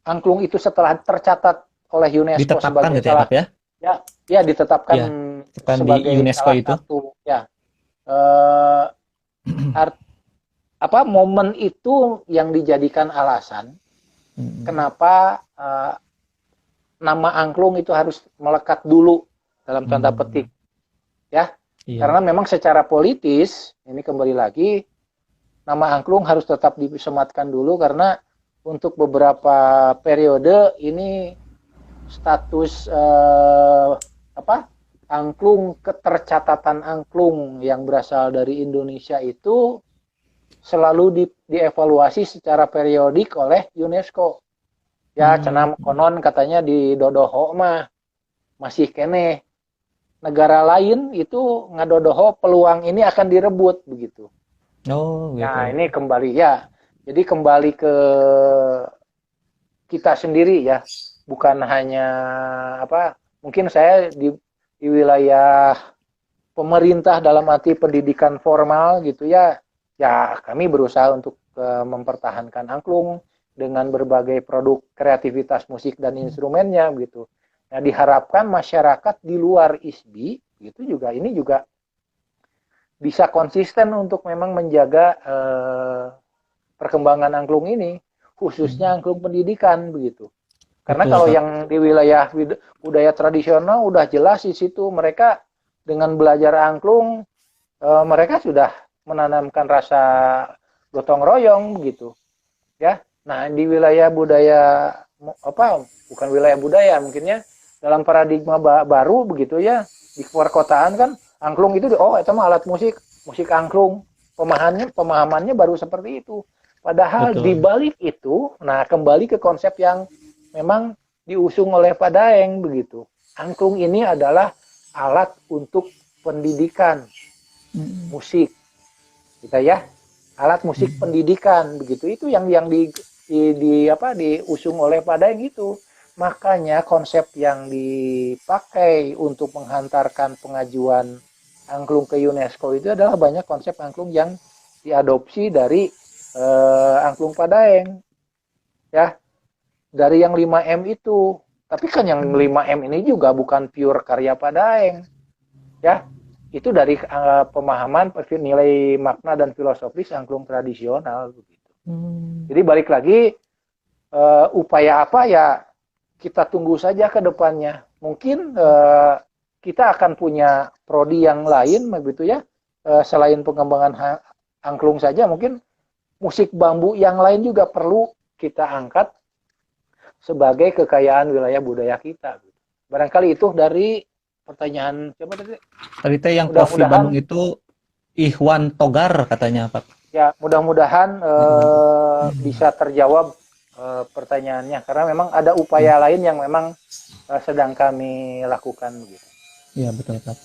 angklung itu setelah tercatat oleh UNESCO Ditetapkan sebagai gitu ya salah Pak ya? ya ya ditetapkan Ya, bukan di sebagai UNESCO salah itu. satu ya eh, art- momen itu yang dijadikan alasan Hmm. kenapa nama angklung itu harus melekat dulu dalam tanda Hmm. petik ya. Iya. Karena memang secara politis ini kembali lagi nama angklung harus tetap disematkan dulu karena untuk beberapa periode ini status angklung, ketercatatan angklung yang berasal dari Indonesia itu selalu dievaluasi secara periodik oleh UNESCO. Ya, Hmm. cenah konon katanya di Dodoho mah masih kene. Negara lain itu ngadodoho peluang ini akan direbut begitu. Oh Nah, gitu. ini kembali ya. Jadi kembali ke kita sendiri ya. Bukan hanya mungkin saya di wilayah pemerintah dalam arti pendidikan formal gitu ya. Ya, kami berusaha untuk mempertahankan angklung dengan berbagai produk kreativitas musik dan instrumennya gitu. Nah, diharapkan masyarakat di luar ISBI gitu juga ini juga bisa konsisten untuk memang menjaga perkembangan angklung ini, khususnya Hmm. angklung pendidikan begitu. Karena Betul kalau Pak. yang di wilayah budaya tradisional udah jelas di situ mereka dengan belajar angklung mereka sudah menanamkan rasa gotong royong begitu ya. Nah, di wilayah budaya bukan wilayah budaya mungkinnya dalam paradigma baru begitu ya di perkotaan kan angklung itu itu mah alat musik musik angklung pemahamannya baru seperti itu padahal di Betul. balik itu nah kembali ke konsep yang memang diusung oleh Pak Daeng begitu angklung ini adalah alat untuk pendidikan Hmm. musik kita ya alat musik Hmm. pendidikan begitu itu yang diusung oleh Pak Daeng itu makanya konsep yang dipakai untuk menghantarkan pengajuan angklung ke UNESCO itu adalah banyak konsep angklung yang diadopsi dari angklung Pak Daeng ya dari yang 5M itu tapi kan yang 5M ini juga bukan pure karya Pak Daeng ya itu dari pemahaman nilai makna dan filosofis angklung tradisional begitu. Hmm. Jadi balik lagi upaya apa ya kita tunggu saja ke depannya. Mungkin kita akan punya prodi yang lain begitu ya. Selain pengembangan angklung saja mungkin musik bambu yang lain juga perlu kita angkat sebagai kekayaan wilayah budaya kita. Barangkali itu dari pertanyaan coba tadi. Tadi teh yang Coffee Bandung Mudah-mudahan itu Ikhwan Togar katanya Pak. ya mudah-mudahan Hmm. bisa terjawab pertanyaannya karena memang ada Hmm. upaya lain yang memang sedang kami lakukan begitu. Iya betul Pak.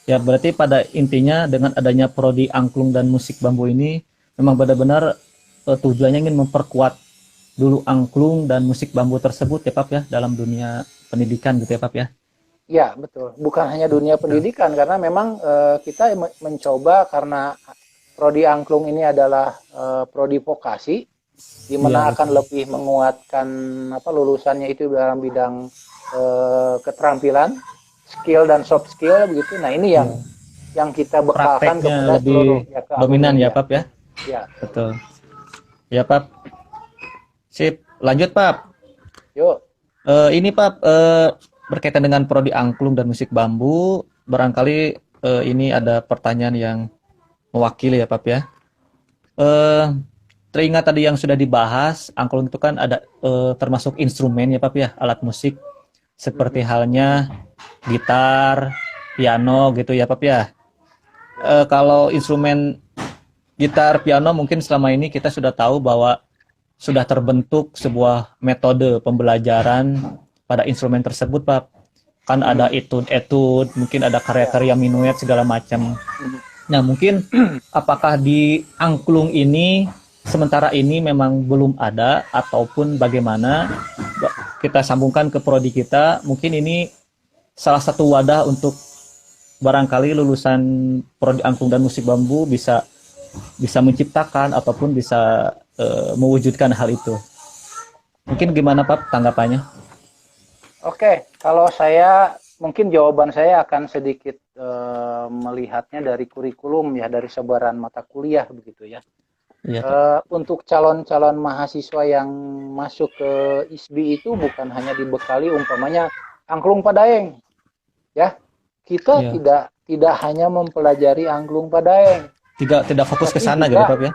Ya berarti pada intinya dengan adanya prodi angklung dan musik bambu ini memang benar-benar tujuannya ingin memperkuat dulu angklung dan musik bambu tersebut ya Pak ya dalam dunia pendidikan gitu ya Pak ya. Ya betul. Bukan hanya dunia Ya. pendidikan karena memang kita mencoba karena prodi angklung ini adalah prodi vokasi di Iya mana akan betul. lebih menguatkan lulusannya itu dalam bidang keterampilan, skill dan soft skill begitu. Nah ini Iya. yang kita bekalkan Prakteknya kepada seluruh lebih ya ke dominan alumni ya ya. Pak ya. Ya, Betul. Ya Pak. Sip. Lanjut Pak. yuk. Ini Pak, berkaitan dengan prodi angklung dan musik bambu, barangkali ini ada pertanyaan yang mewakili ya Pak ya. Eh, Teringat tadi yang sudah dibahas, angklung itu kan ada termasuk instrumen ya Pak ya, alat musik seperti Mhm. halnya gitar, piano gitu ya Pak ya. Ya, Kalau instrumen gitar, piano mungkin selama ini kita sudah tahu bahwa sudah terbentuk sebuah metode pembelajaran pada instrumen tersebut, Pak. Kan ada mhm. etude-etude, mungkin ada Ya, karya-karya minuet segala macam. mhm. Nah, mungkin apakah di angklung ini sementara ini memang belum ada ataupun bagaimana kita sambungkan ke prodi kita, mungkin ini salah satu wadah untuk barangkali lulusan prodi angklung dan musik bambu bisa bisa menciptakan ataupun bisa mewujudkan hal itu. Mungkin gimana Pak tanggapannya? Oke, kalau saya mungkin jawaban saya akan sedikit melihatnya dari kurikulum ya, dari sebaran mata kuliah begitu ya. Iya, Pak. Untuk calon-calon mahasiswa yang masuk ke ISBI itu bukan hanya dibekali umpamanya angklung padaeng ya. Kita Iya. tidak hanya mempelajari angklung padaeng, Tidak fokus ke tapi sana gitu, juga Pak ya.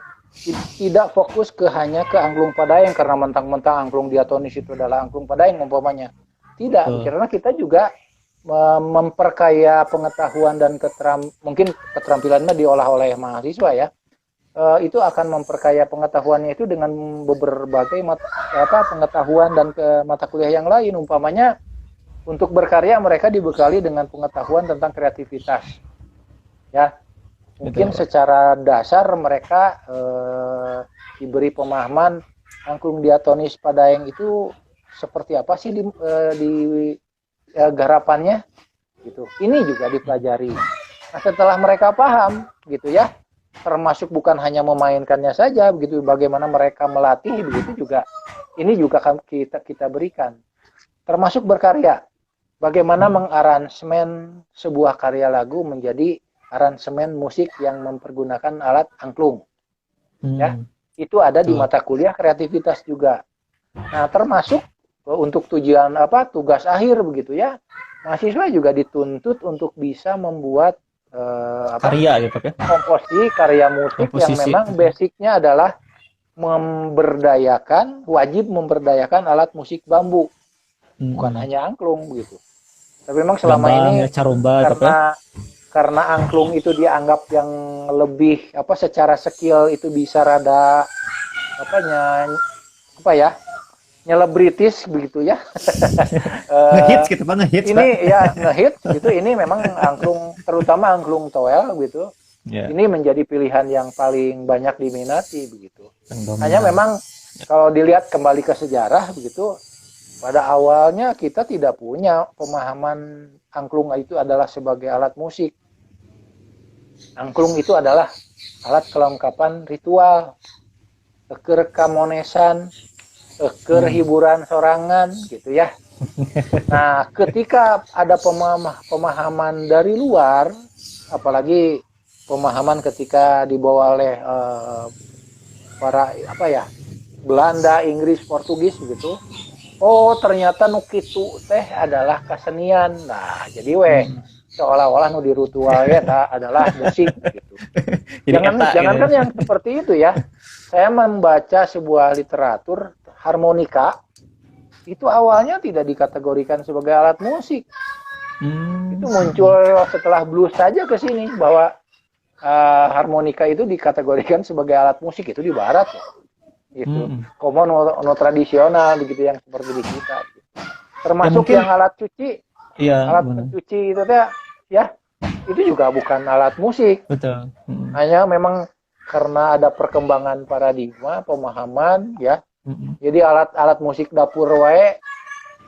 tidak fokus hanya ke angklung padaeng karena mentang-mentang angklung diatonis itu adalah angklung padaeng umpamanya. Tidak, Betul. karena kita juga memperkaya pengetahuan dan mungkin keterampilannya diolah oleh mahasiswa ya. Itu akan memperkaya pengetahuannya itu dengan berbagai pengetahuan dan ke mata kuliah yang lain. Umpamanya untuk berkarya mereka dibekali dengan pengetahuan tentang kreativitas. Ya, Betul, mungkin Pak. secara dasar mereka diberi pemahaman angklung diatonis padaeng itu seperti apa sih di garapannya gitu. Ini juga dipelajari. Nah, setelah mereka paham gitu ya, termasuk bukan hanya memainkannya saja begitu, bagaimana mereka melatih begitu juga. Ini juga kita berikan. Termasuk berkarya. Bagaimana Hmm. mengaransemen sebuah karya lagu menjadi aransemen musik yang mempergunakan alat angklung ya. Hmm. Itu ada di Betul. mata kuliah kreativitas juga. Nah, termasuk untuk tujuan tugas akhir begitu ya. Mahasiswa juga dituntut untuk bisa membuat Karya gitu, Pak ya. komposisi karya musik yang Komposisi. memang basicnya adalah wajib memberdayakan alat musik bambu, bukan Hmm. hanya angklung begitu. Tapi memang selama Gambang ini ya, carumba itu, Pak ya. karena angklung itu dianggap yang lebih secara skill itu bisa rada apa apa ya nyelebritis begitu ya. Ngehits gitu, Pak, ngehits, Pak. Ini ya ngehit gitu, ini memang angklung, terutama angklung toel gitu, Ya, ini menjadi pilihan yang paling banyak diminati begitu. yang Hanya dominan. memang kalau dilihat kembali ke sejarah begitu, pada awalnya kita tidak punya pemahaman angklung itu adalah sebagai alat musik. Angklung itu adalah alat kelengkapan ritual, eker kamonesan, eker Hmm. hiburan sorangan gitu ya. Nah, ketika ada pemahaman dari luar, apalagi pemahaman ketika dibawa oleh para Belanda, Inggris, Portugis gitu. Oh, ternyata nukitu teh adalah kesenian. Nah, jadi Hmm. seolah-olah nu dirutual ya adalah musik gitu. Jadi eta gitu. Jangankan yang seperti itu ya. Saya membaca sebuah literatur harmonika itu awalnya tidak dikategorikan sebagai alat musik. Hmm. Itu muncul setelah blues saja ke sini bahwa harmonika itu dikategorikan sebagai alat musik itu di barat ya. Gitu. Hmm. Komo no tradisional begitu yang seperti di kita. Gitu. Ya Termasuk mungkin yang alat cuci, iya alat benar. pencuci itu teh ya itu juga bukan alat musik. Betul. Hmm. Hanya memang karena ada perkembangan paradigma, pemahaman ya. Hmm. Jadi alat-alat musik dapur wae.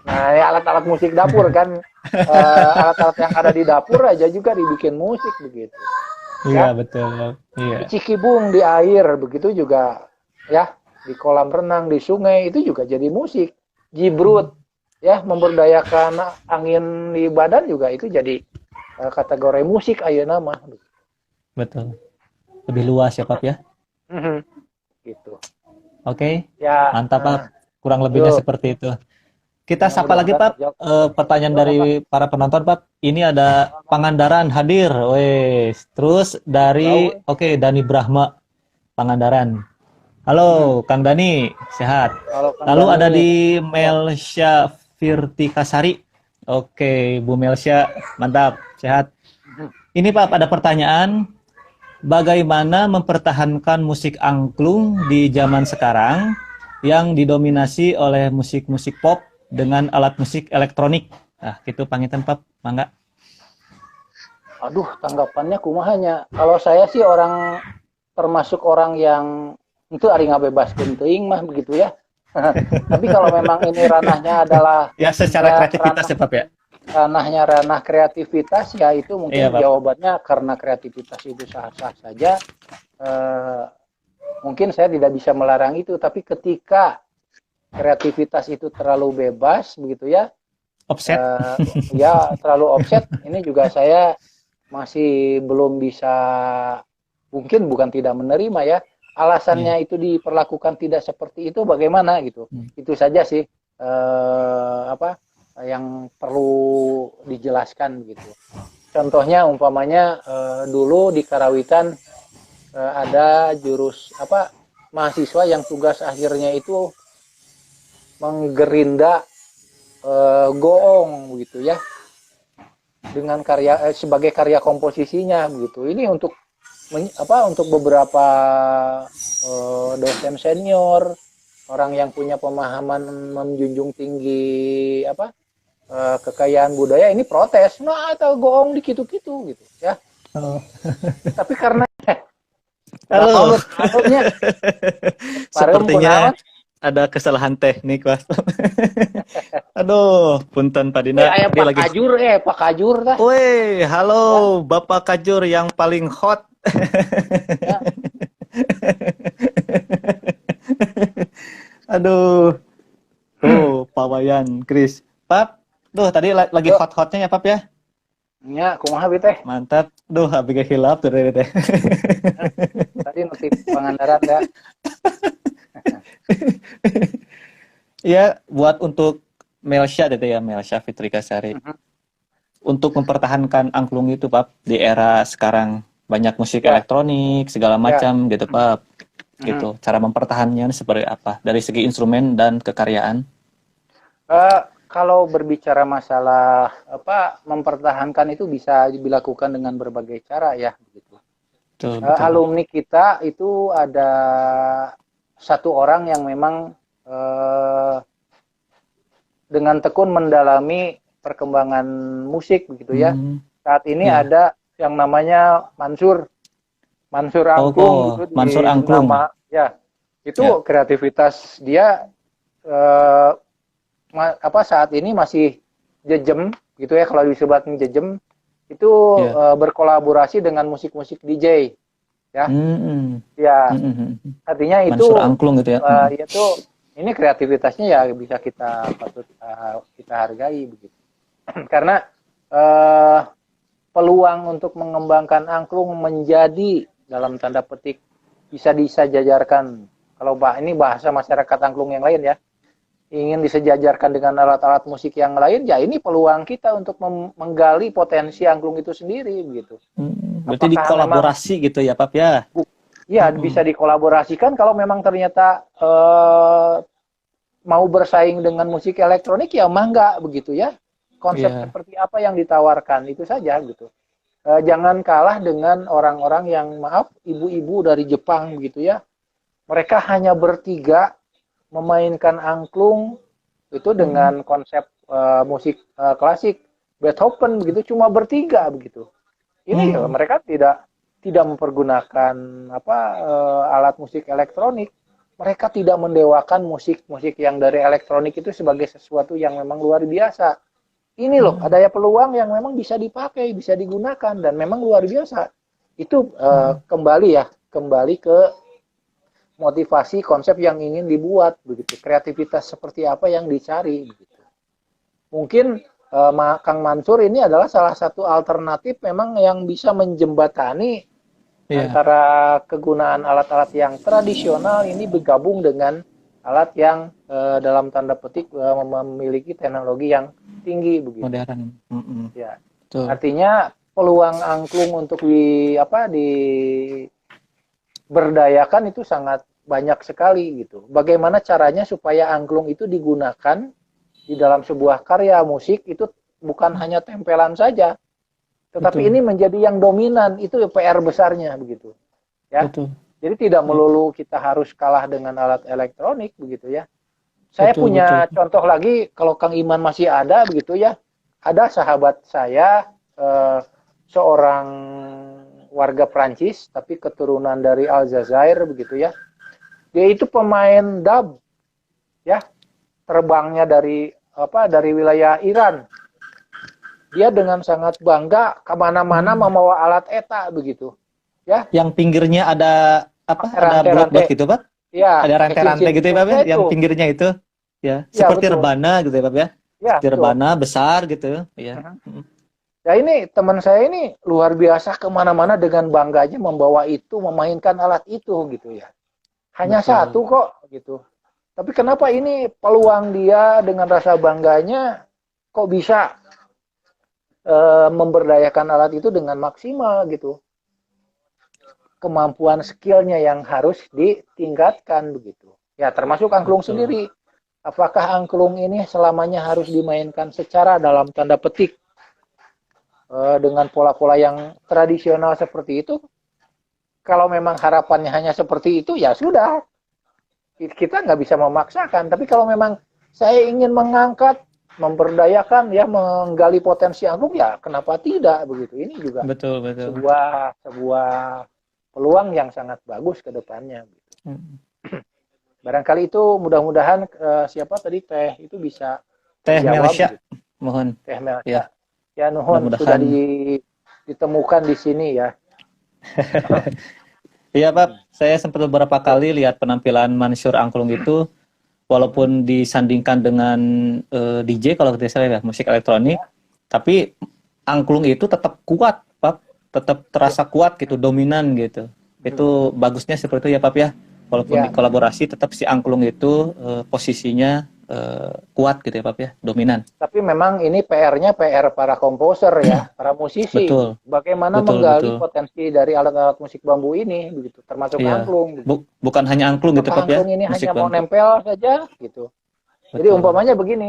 Nah, ya alat-alat musik dapur kan alat-alat yang ada di dapur aja juga dibikin musik begitu. Iya Ya, betul. Iya. cikibung di air begitu juga ya, di kolam renang, di sungai itu juga jadi musik. Jibrut ya memberdayakan angin di badan juga itu jadi kategori musik ayeuna mah. Betul. Lebih luas ya, Pak ya. Gitu. Oke. Ya, Mantap, Pak. Kurang lebihnya yuk. seperti itu. Kita sapa lagi, Mudah-mudahan Pak. terjawab. Pertanyaan Yuk, apa? dari para penonton, Pak. Ini ada Pangandaran hadir. Wes. Terus dari Gaul. Dani Brahma Pangandaran. Halo, Kang Dani, sehat. Kalau Kang Lalu ada Dani, di ya. Melsya Firtikasari. Oke, Bu Melsya, mantap, sehat. Ini Pak, ada pertanyaan. Bagaimana mempertahankan musik angklung di zaman sekarang yang didominasi oleh musik-musik pop dengan alat musik elektronik? Nah, gitu pangitan Pak, mangga. Aduh, tanggapannya kumahanya. Kalau saya sih termasuk orang yang itu ari ngabebaskeun teuing mah begitu ya. Tapi kalau memang ini ranahnya adalah Ya, secara kreativitas ranah ya Pak ya. ranah kreativitas ya itu Iya mungkin Pak. jawabannya karena kreativitas itu sah-sah saja. Eh, Mungkin saya tidak bisa melarang itu, tapi ketika kreativitas itu terlalu bebas begitu ya, Offset. Ya terlalu offset. Ini juga saya masih belum bisa, mungkin bukan tidak menerima ya. Iya. Alasannya itu diperlakukan tidak seperti itu bagaimana gitu. Hmm. Itu saja sih apa yang perlu dijelaskan gitu. Contohnya umpamanya dulu di Karawitan ada jurus apa mahasiswa yang tugas akhirnya itu menggerinda goong gitu ya dengan karya sebagai karya komposisinya begitu. Ini untuk untuk beberapa dosen senior, orang yang punya pemahaman menjunjung tinggi kekayaan budaya ini protes, nah atau goong di gitu-gitu gitu ya. Halo. Tapi karena nggak Halo. manut manutnya parem Sepertinya kunaon. ada kesalahan teknik, Mas. Aduh, punten Pak Dina. Aya Tadi lagi. Pak Kajur tah. Woi, halo Ya, Bapak Kajur yang paling hot. ya. Aduh, tuh Pak Wayan, Chris. Pap, duh tadi lagi Yuk, hot-hotnya ya Pap ya. nya kumaha bi teh? Mantap. Duh, habis hilap tuh tadi teh. Hah, tadi notif Pangandaran ya. Ya, buat untuk Melsha itu ya, Melsha Fitri Kasari. Mhm. Untuk mempertahankan angklung itu, Pap, di era sekarang banyak musik Ya, elektronik segala ya. macam gitu, Pap. Mhm. Gitu. Cara mempertahankannya seperti apa? Dari segi instrumen dan kekaryaan. Kalau berbicara masalah mempertahankan itu bisa dilakukan dengan berbagai cara ya begitu. Betul, betul, Pap. Alumni kita itu ada satu orang yang memang eh, dengan tekun mendalami perkembangan musik begitu ya. Hmm, Saat ini ya. ada yang namanya Mansur Oh, Angklung oh, gitu Mansur di Angklung. nama ya. Ya. Itu kreativitas dia eh, saat ini masih jejem gitu ya, kalau disebutkan jejem itu Ya. berkolaborasi dengan musik-musik DJ ya. Hmm, Ya, hmm, hmm, hmm. artinya Mansur itu Angklung gitu ya. Hmm. itu ini kreativitasnya ya bisa kita patut kita hargai begitu. Karena eh, peluang untuk mengembangkan angklung menjadi dalam tanda petik bisa disejajarkan. Kalau ini bahasa masyarakat angklung yang lain ya, ingin disejajarkan dengan alat-alat musik yang lain, ya ini peluang kita untuk menggali potensi angklung itu sendiri begitu. Berarti Apakah memang dikolaborasi gitu ya, Pap ya. ya Hmm, bisa dikolaborasikan kalau memang ternyata mau bersaing dengan musik elektronik ya mangga begitu ya. Konsep iya. seperti apa yang ditawarkan itu saja gitu. Jangan kalah dengan orang-orang yang maaf ibu-ibu dari Jepang begitu ya. Mereka hanya bertiga memainkan angklung itu Hmm, dengan konsep musik klasik Beethoven begitu cuma bertiga begitu. Ini hmm, mereka tidak mempergunakan alat musik elektronik. Mereka tidak mendewakan musik-musik yang dari elektronik itu sebagai sesuatu yang memang luar biasa. Ini loh, hmm, ada ya peluang yang memang bisa dipakai, bisa digunakan dan memang luar biasa. Itu hmm. kembali ke motivasi konsep yang ingin dibuat begitu. Kreativitas seperti apa yang dicari begitu. Mungkin Kang Mansur ini adalah salah satu alternatif memang yang bisa menjembatani Iya, antara kegunaan alat-alat yang tradisional ini bergabung dengan alat yang dalam tanda petik memiliki teknologi yang tinggi begitu. modern. Hmm, Ya, betul. artinya peluang angklung untuk diberdayakan itu sangat banyak sekali gitu. Bagaimana caranya supaya angklung itu digunakan di dalam sebuah karya musik itu bukan hanya tempelan saja, tetapi Betul, ini menjadi yang dominan, itu PR besarnya begitu ya. betul. Jadi tidak Iya, melulu kita harus kalah dengan alat elektronik begitu ya. Saya betul, betul. punya contoh lagi, kalau Kang Iman masih ada begitu ya, ada sahabat saya seorang warga Prancis tapi keturunan dari Aljazair begitu ya. Dia itu pemain dub ya, terbangnya dari wilayah Iran. Dia dengan sangat bangga kemana-mana Hmm. membawa alat eta begitu ya, Yang pinggirnya ada apa? pakai Ada rantai-rantai bulat-bulat gitu, Pak? ya, Ada pakai rantai-rantai cincin gitu ya, Pak ya? ya Yang itu pinggirnya itu, ya, ya seperti betul rebana gitu ya, Pak ya? Ya, betul. Rebana besar gitu ya. Mhm. Ya ini teman saya ini luar biasa kemana-mana dengan bangganya membawa itu, memainkan alat itu gitu ya. Hanya Betul. satu kok gitu. Tapi kenapa ini peluang dia dengan rasa bangganya kok bisa memberdayakan alat itu dengan maksimal gitu. Kemampuan skillnya yang harus ditingkatkan begitu. Ya termasuk angklung Betul. sendiri. Apakah angklung ini selamanya harus dimainkan secara dalam tanda petik dengan pola-pola yang tradisional seperti itu? Kalau memang harapannya hanya seperti itu, ya sudah. Kita nggak bisa memaksakan. Tapi kalau memang saya ingin mengangkat, memberdayakan, ya menggali potensi angklung, ya kenapa tidak begitu? Ini juga Betul, betul. sebuah peluang yang sangat bagus ke depannya. Hmm. Barangkali itu mudah-mudahan siapa tadi Teh itu bisa Teh terjawab. Melisya, Gitu. mohon Teh Melsa. ya, Ya nuhun sudah mudah-mudahan. ditemukan di sini ya. Iya Pak, saya sempat beberapa kali lihat penampilan Mansur Angklung itu, walaupun disandingkan dengan DJ kalau tidak salah ya, musik elektronik, tapi angklung itu tetap kuat, Pak, tetap terasa kuat gitu, dominan gitu. Itu bagusnya seperti itu ya, Pak ya. Walaupun Ya, dikolaborasi, tetap si angklung itu posisinya kuat gitu ya, Pak ya, dominan. tapi memang ini PR-nya PR para komposer ya, para musisi. Betul, Bagaimana betul, menggali betul. potensi dari alat-alat musik bambu ini, begitu, termasuk Iya, angklung. Begitu. bukan hanya angklung gitu, Apakah Pak ya, angklung ini musik hanya mau bambu. nempel saja, gitu? Jadi Betul. umpamanya begini,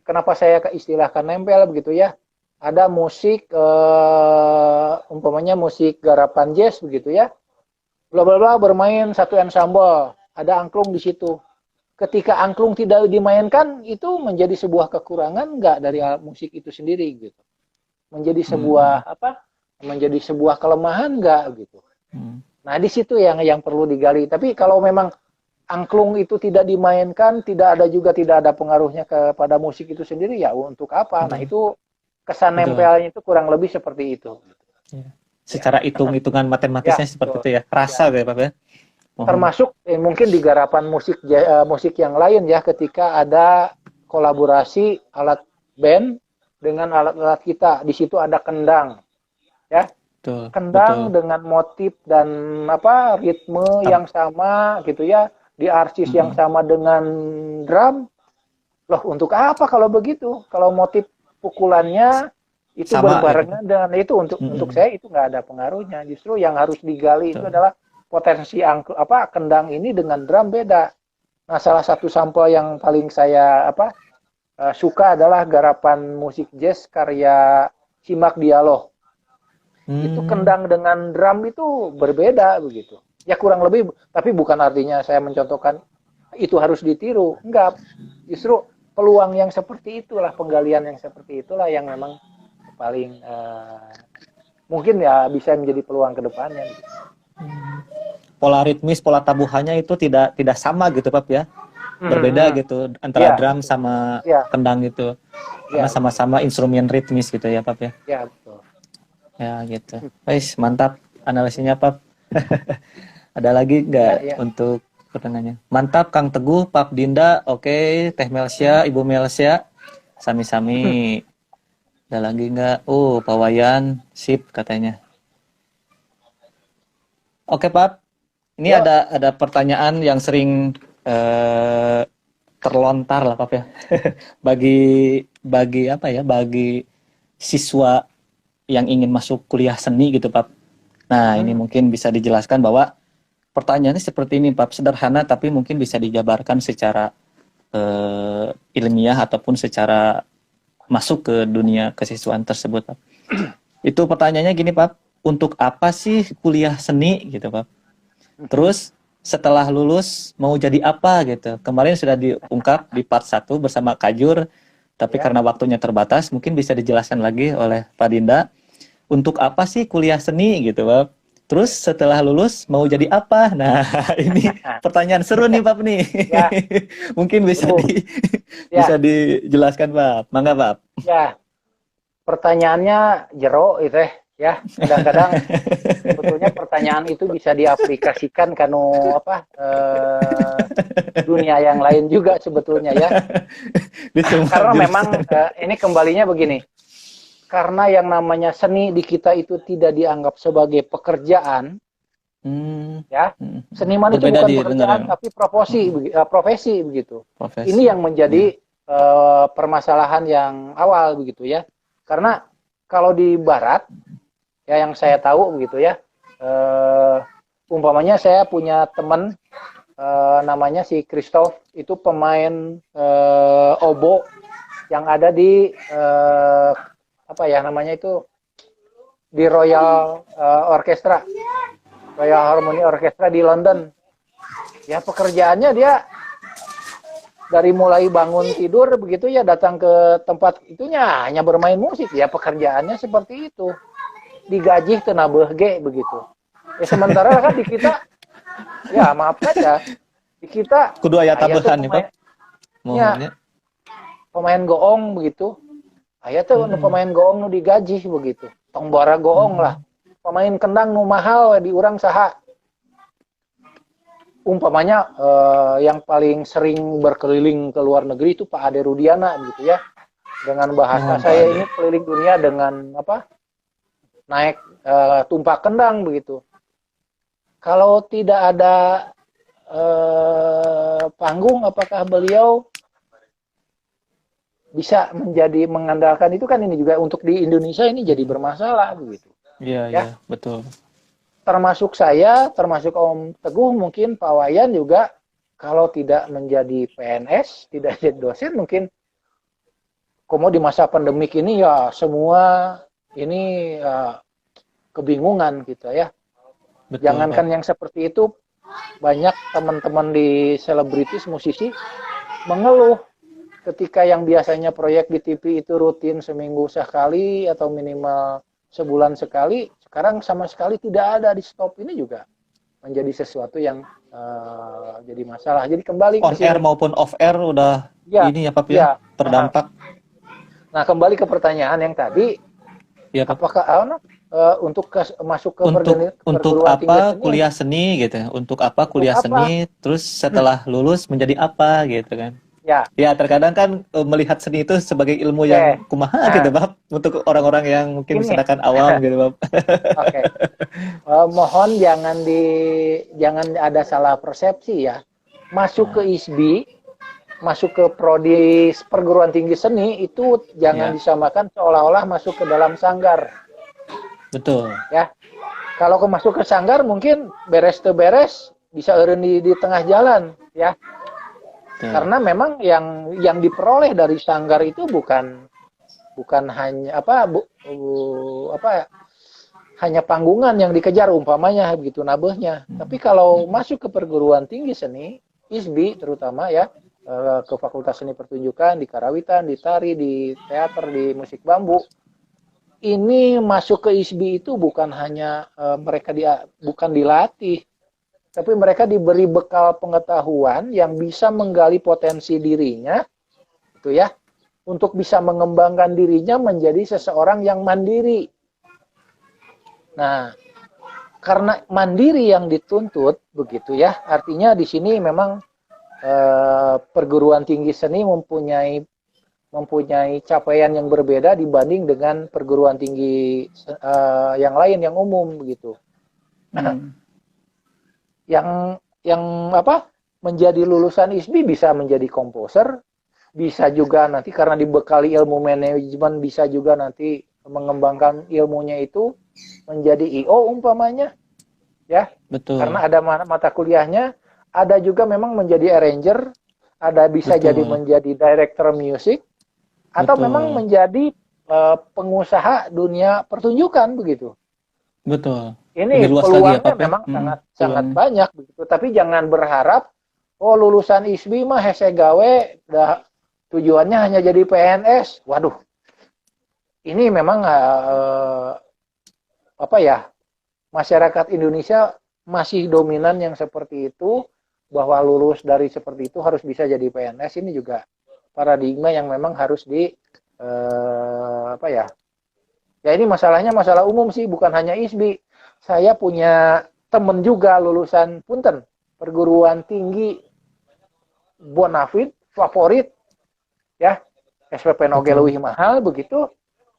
kenapa saya istilahkan nempel begitu ya? Ada musik, umpamanya musik garapan jazz begitu ya, bla bla bla bermain satu ensemble, ada angklung di situ. Ketika angklung tidak dimainkan, itu menjadi sebuah kekurangan nggak dari alat musik itu sendiri gitu. Menjadi Hmm. sebuah apa? Menjadi sebuah kelemahan nggak gitu. Hmm. Nah di situ yang perlu digali. Tapi kalau memang angklung itu tidak dimainkan, tidak ada pengaruhnya kepada musik itu sendiri, ya untuk apa? Nah Betul, itu kesan betul. nempelnya itu kurang lebih seperti itu. Ya. Ya, Secara hitung-hitungan ya matematisnya seperti betul. itu ya. Rasa Ya. ya, Pak ya. Mohon. Termasuk mungkin di garapan musik yang lain ya ketika ada kolaborasi alat band dengan alat-alat kita. Di situ ada kendang ya. Betul, betul. Kendang dengan motif dan apa ritme Tab. yang sama gitu ya, di arsis yang Mm-mm. sama dengan drum. Loh, untuk apa kalau begitu? Kalau motif pukulannya itu Sama gitu. berbarengan dengan itu, untuk Mm-mm. saya itu nggak ada pengaruhnya. Justru yang harus digali itu Betul. adalah potensi kendang ini dengan drum beda. Nah, salah satu sampel yang paling saya suka adalah garapan musik jazz karya Simak Dialog. Itu Hmm, kendang dengan drum itu berbeda begitu. Ya kurang lebih, tapi bukan artinya saya mencontohkan itu harus ditiru. Enggak, justru peluang yang seperti itulah, penggalian yang seperti itulah yang memang paling mungkin ya bisa menjadi peluang ke depannya. Gitu. pola ritmis, pola tabuhannya itu tidak sama gitu, Pak ya. Berbeda gitu antara Ya, drum betul. sama Ya, kendang gitu. Karena ya, betul. sama-sama instrumen ritmis gitu ya, Pak ya. Ya, betul. Ya gitu. Guys, mantap analisisnya, Pak. Ada lagi Ya, nggak ya. untuk pertanyaannya? Mantap, Kang Teguh, Pak Dinda, oke, Teh Melsia, Ibu Melsia, sami-sami. Ada lagi nggak? Oh, Pak Wayan, sip katanya. Oke, Pak. Ini Yuk. ada pertanyaan yang sering terlontar lah, Pak ya. Bagi bagi apa ya? Bagi siswa yang ingin masuk kuliah seni gitu, Pak. Nah, ini mungkin bisa dijelaskan bahwa pertanyaannya seperti ini, Pak. Sederhana tapi mungkin bisa dijabarkan secara ilmiah ataupun secara masuk ke dunia kesiswaan tersebut, Pak. Itu pertanyaannya gini, Pak. Untuk apa sih kuliah seni gitu, Pak? Terus setelah lulus mau jadi apa gitu. Kemarin sudah diungkap di part 1 bersama Kajur, tapi Ya. karena waktunya terbatas, mungkin bisa dijelaskan lagi oleh Pak Dinda. Untuk apa sih kuliah seni gitu, Pak? Terus setelah lulus mau jadi apa? Nah, ini pertanyaan seru nih, Pak nih. Ya, Mungkin seru. bisa Ya, dijelaskan, Pak. Mangga, Pak. ya. Pertanyaannya jero itu Ya, kadang-kadang sebetulnya pertanyaan itu bisa diaplikasikan kanu apa dunia yang lain juga sebetulnya ya. Di semua Karena memang jurusan. ini kembalinya begini. Karena yang namanya seni di kita itu tidak dianggap sebagai pekerjaan, Hmm, ya. hmm. Seniman itu Berbeda bukan di negara pekerjaan tapi profesi, hmm, profesi begitu. Ini profesi. yang Ya. menjadi permasalahan yang awal begitu ya. Karena kalau di barat ya yang saya tahu begitu ya. Eh, umpamanya saya punya teman namanya si Christoph itu pemain obo yang ada di apa ya namanya itu di Orchestra Royal Harmony Orchestra di London. Ya pekerjaannya dia dari mulai bangun tidur begitu ya datang ke tempat itunya hanya bermain musik ya pekerjaannya seperti itu digaji tenabeh ge begitu ya sementara kan di kita ya maaf saja di kita Kudu aya ayah tuh tambahan nih, Pak. pemainnya Mohonnya. pemain goong begitu ayah tuh Mm-mm. pemain goong nu digaji begitu tong bara goong lah Mm-mm. pemain kendang nu mahal di urang saha umpamanya yang paling sering berkeliling ke luar negeri itu Pak Ade Rudiana gitu ya. Dengan bahasa Oh, Pak saya Ade. ini keliling dunia dengan apa? Naik tumpak kendang begitu. Kalau tidak ada panggung apakah beliau bisa menjadi mengandalkan itu kan ini juga untuk di Indonesia ini jadi Mm-mm. bermasalah begitu. Iya, iya, Ya, betul. termasuk saya, termasuk Om Teguh mungkin Pak Wayan juga kalau tidak menjadi PNS, tidak jadi dosen mungkin komo di masa pandemik ini ya semua ini kebingungan gitu ya. Betul, Pak. Jangankan yang seperti itu, banyak teman-teman di selebritis musisi mengeluh ketika yang biasanya proyek di TV itu rutin seminggu sekali atau minimal sebulan sekali, sekarang sama sekali tidak ada di stop ini juga menjadi sesuatu yang jadi masalah. Jadi kembali ke On air sini. maupun off air udah Ya, ini ya, Pak ya, ya. terdampak. Nah, kembali ke pertanyaan yang tadi, Ya, Pak. apakah untuk masuk ke Untuk perguruan tinggi apa seni kuliah seni gitu ya? Untuk apa untuk kuliah apa? seni? Terus setelah lulus menjadi apa gitu kan? Ya, Ya, terkadang kan melihat seni itu sebagai ilmu oke. yang kumaha gitu, Nah, Bab. Untuk orang-orang yang mungkin ini, misalkan awam gitu, Bab. oke. Mohon jangan ada salah persepsi ya. Masuk ke Nah, ISBI, masuk ke prodi perguruan tinggi seni itu jangan ya, disamakan seolah-olah masuk ke dalam sanggar, betul. ya. Kalau masuk ke sanggar mungkin beres te beres bisa eureun di tengah jalan, ya. Betul. Karena memang yang diperoleh dari sanggar itu bukan hanya apa hanya panggungan yang dikejar umpamanya begitu nabehnya. Hmm. Tapi kalau masuk ke perguruan tinggi seni, ISBI terutama ya ke Fakultas Seni Pertunjukan di Karawitan, di tari, di teater, di musik bambu, ini masuk ke ISBI itu bukan hanya mereka bukan dilatih, tapi mereka diberi bekal pengetahuan yang bisa menggali potensi dirinya, itu ya, untuk bisa mengembangkan dirinya menjadi seseorang yang mandiri. Nah, karena mandiri yang dituntut begitu ya, artinya di sini memang perguruan tinggi seni mempunyai capaian yang berbeda dibanding dengan perguruan tinggi yang lain yang umum begitu. Hmm. Yang apa menjadi lulusan ISBI bisa menjadi komposer, bisa juga nanti karena dibekali ilmu manajemen bisa juga nanti mengembangkan ilmunya itu menjadi IO umpamanya ya Betul. karena ada mata kuliahnya ada juga memang menjadi arranger ada bisa jadi Betul. menjadi director music atau memang Betul. menjadi pengusaha dunia pertunjukan begitu. Betul. Lebih Ini luas lagi ya, peluangnya Pak ya. memang Hmm. sangat sangat Peluangnya. banyak begitu. Tapi jangan berharap oh lulusan ISBI mah hese gawe dah tujuannya hanya jadi PNS. Waduh, ini memang apa ya? Masyarakat Indonesia masih dominan yang seperti itu bahwa lulus dari seperti itu harus bisa jadi PNS ini juga paradigma yang memang harus di apa ya Ya ini masalahnya masalah umum sih, bukan hanya ISBI. Saya punya temen juga lulusan Punten, perguruan tinggi Bonafit, favorit, ya. SPP Noge betul. lebih mahal begitu.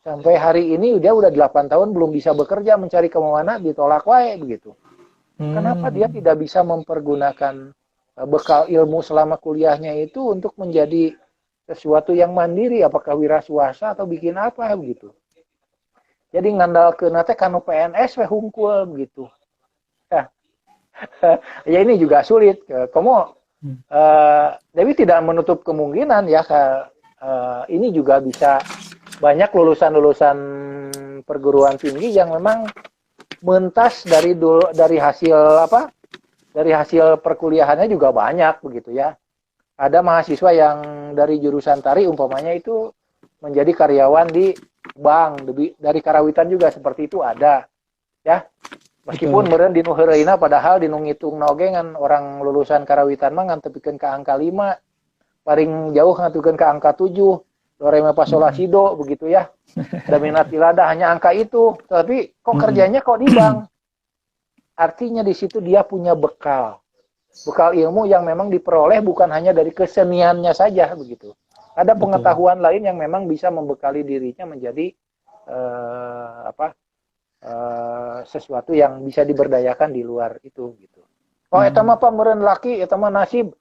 Sampai hari ini dia udah 8 tahun belum bisa bekerja, mencari kemana, ditolak wae begitu. Kenapa dia Hmm, tidak bisa mempergunakan bekal ilmu selama kuliahnya itu untuk menjadi sesuatu yang mandiri, apakah wira swasta atau bikin apa begitu. Jadi ngandal ke nate kanu PNS we hungkul begitu. Ya, ya ini juga sulit. Kamu hmm, Dewi tidak menutup kemungkinan ya ini juga bisa banyak lulusan-lulusan perguruan tinggi yang memang mentas dari hasil apa? Dari hasil perkuliahannya juga banyak begitu ya. Ada mahasiswa yang dari jurusan tari umpamanya itu menjadi karyawan di bank, dari karawitan juga seperti itu ada ya. Meskipun betul. meureun dinu heureuyna padahal dinu ngitung oge ngan orang lulusan karawitan mah ngantepikeun ke angka 5, paling jauh ngatukeun ke angka 7. Do re mi fa sol la Mm-mm. si do begitu ya. Daminat tilada hanya angka itu, tapi kok Mm-mm. kerjanya kok di bank. Artinya di situ dia punya bekal. Bekal ilmu yang memang diperoleh bukan hanya dari keseniannya saja begitu. Ada Betul. pengetahuan lain yang memang bisa membekali dirinya menjadi apa sesuatu yang bisa diberdayakan di luar itu gitu. Oh eta mah Hmm, pameureun laki, eta mah nasib.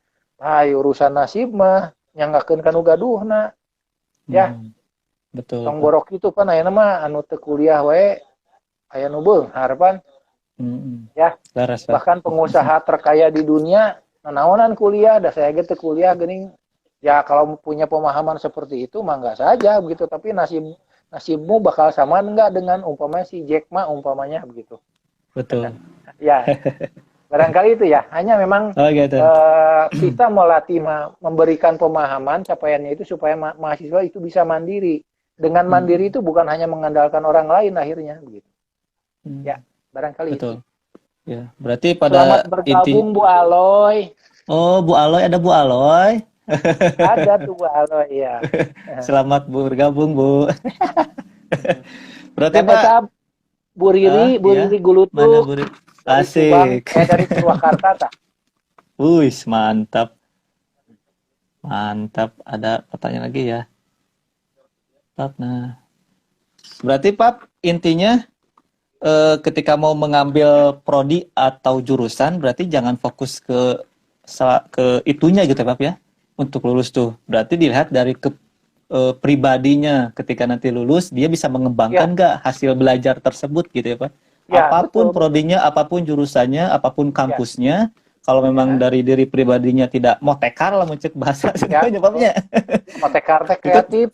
Urusan nasib mah nyanggakeun kanu gaduhna ya. hmm, betul, Tong Pak. borok itu pan ayeuna mah anu teu kuliah we aya nu beunghar pan Hmm, ya. laras, Pak. Bahkan pengusaha terkaya di dunia nanaonan kuliah, da saya ge teu kuliah geuning. Ya kalau punya pemahaman seperti itu mah enggak saja begitu, tapi nasibmu bakal sama enggak dengan umpamanya si Jack Ma umpamanya begitu. Betul. Ya, barangkali itu ya. Hanya memang Oh, gitu. kita melatih memberikan pemahaman capaiannya itu supaya mahasiswa itu bisa mandiri. Dengan mandiri Hmm, itu bukan hanya mengandalkan orang lain akhirnya begitu. Ya, hmm, barangkali itu. betul. Ya, berarti Selamat pada inti. bergabung Bu Aloy. Oh, Bu Aloy, ada Bu Aloy. Ada tuh Bu Aloy ya. Selamat bergabung, Bu. Berarti Dan Pak, Bu ya, Riri mana Gulutuk Bu? dari Subang, Asik. dari Purwakarta tah. Wih, mantap. Mantap. Ada pertanyaan lagi ya. Pap, nah. Berarti Pak, intinya ketika mau mengambil prodi atau jurusan, berarti jangan fokus ke itunya gitu Pak ya. Untuk lulus tuh. Berarti dilihat dari pribadinya ketika nanti lulus, dia bisa mengembangkan Ya, nggak hasil belajar tersebut gitu ya Pak. ya Apapun betul betul. prodinya, apapun jurusannya, apapun Ya, kampusnya, kalau memang ya, dari diri pribadinya tidak mau tekar lah mencek bahasa ya sebenarnya betul. Papnya. Mate karte Itu kreatif.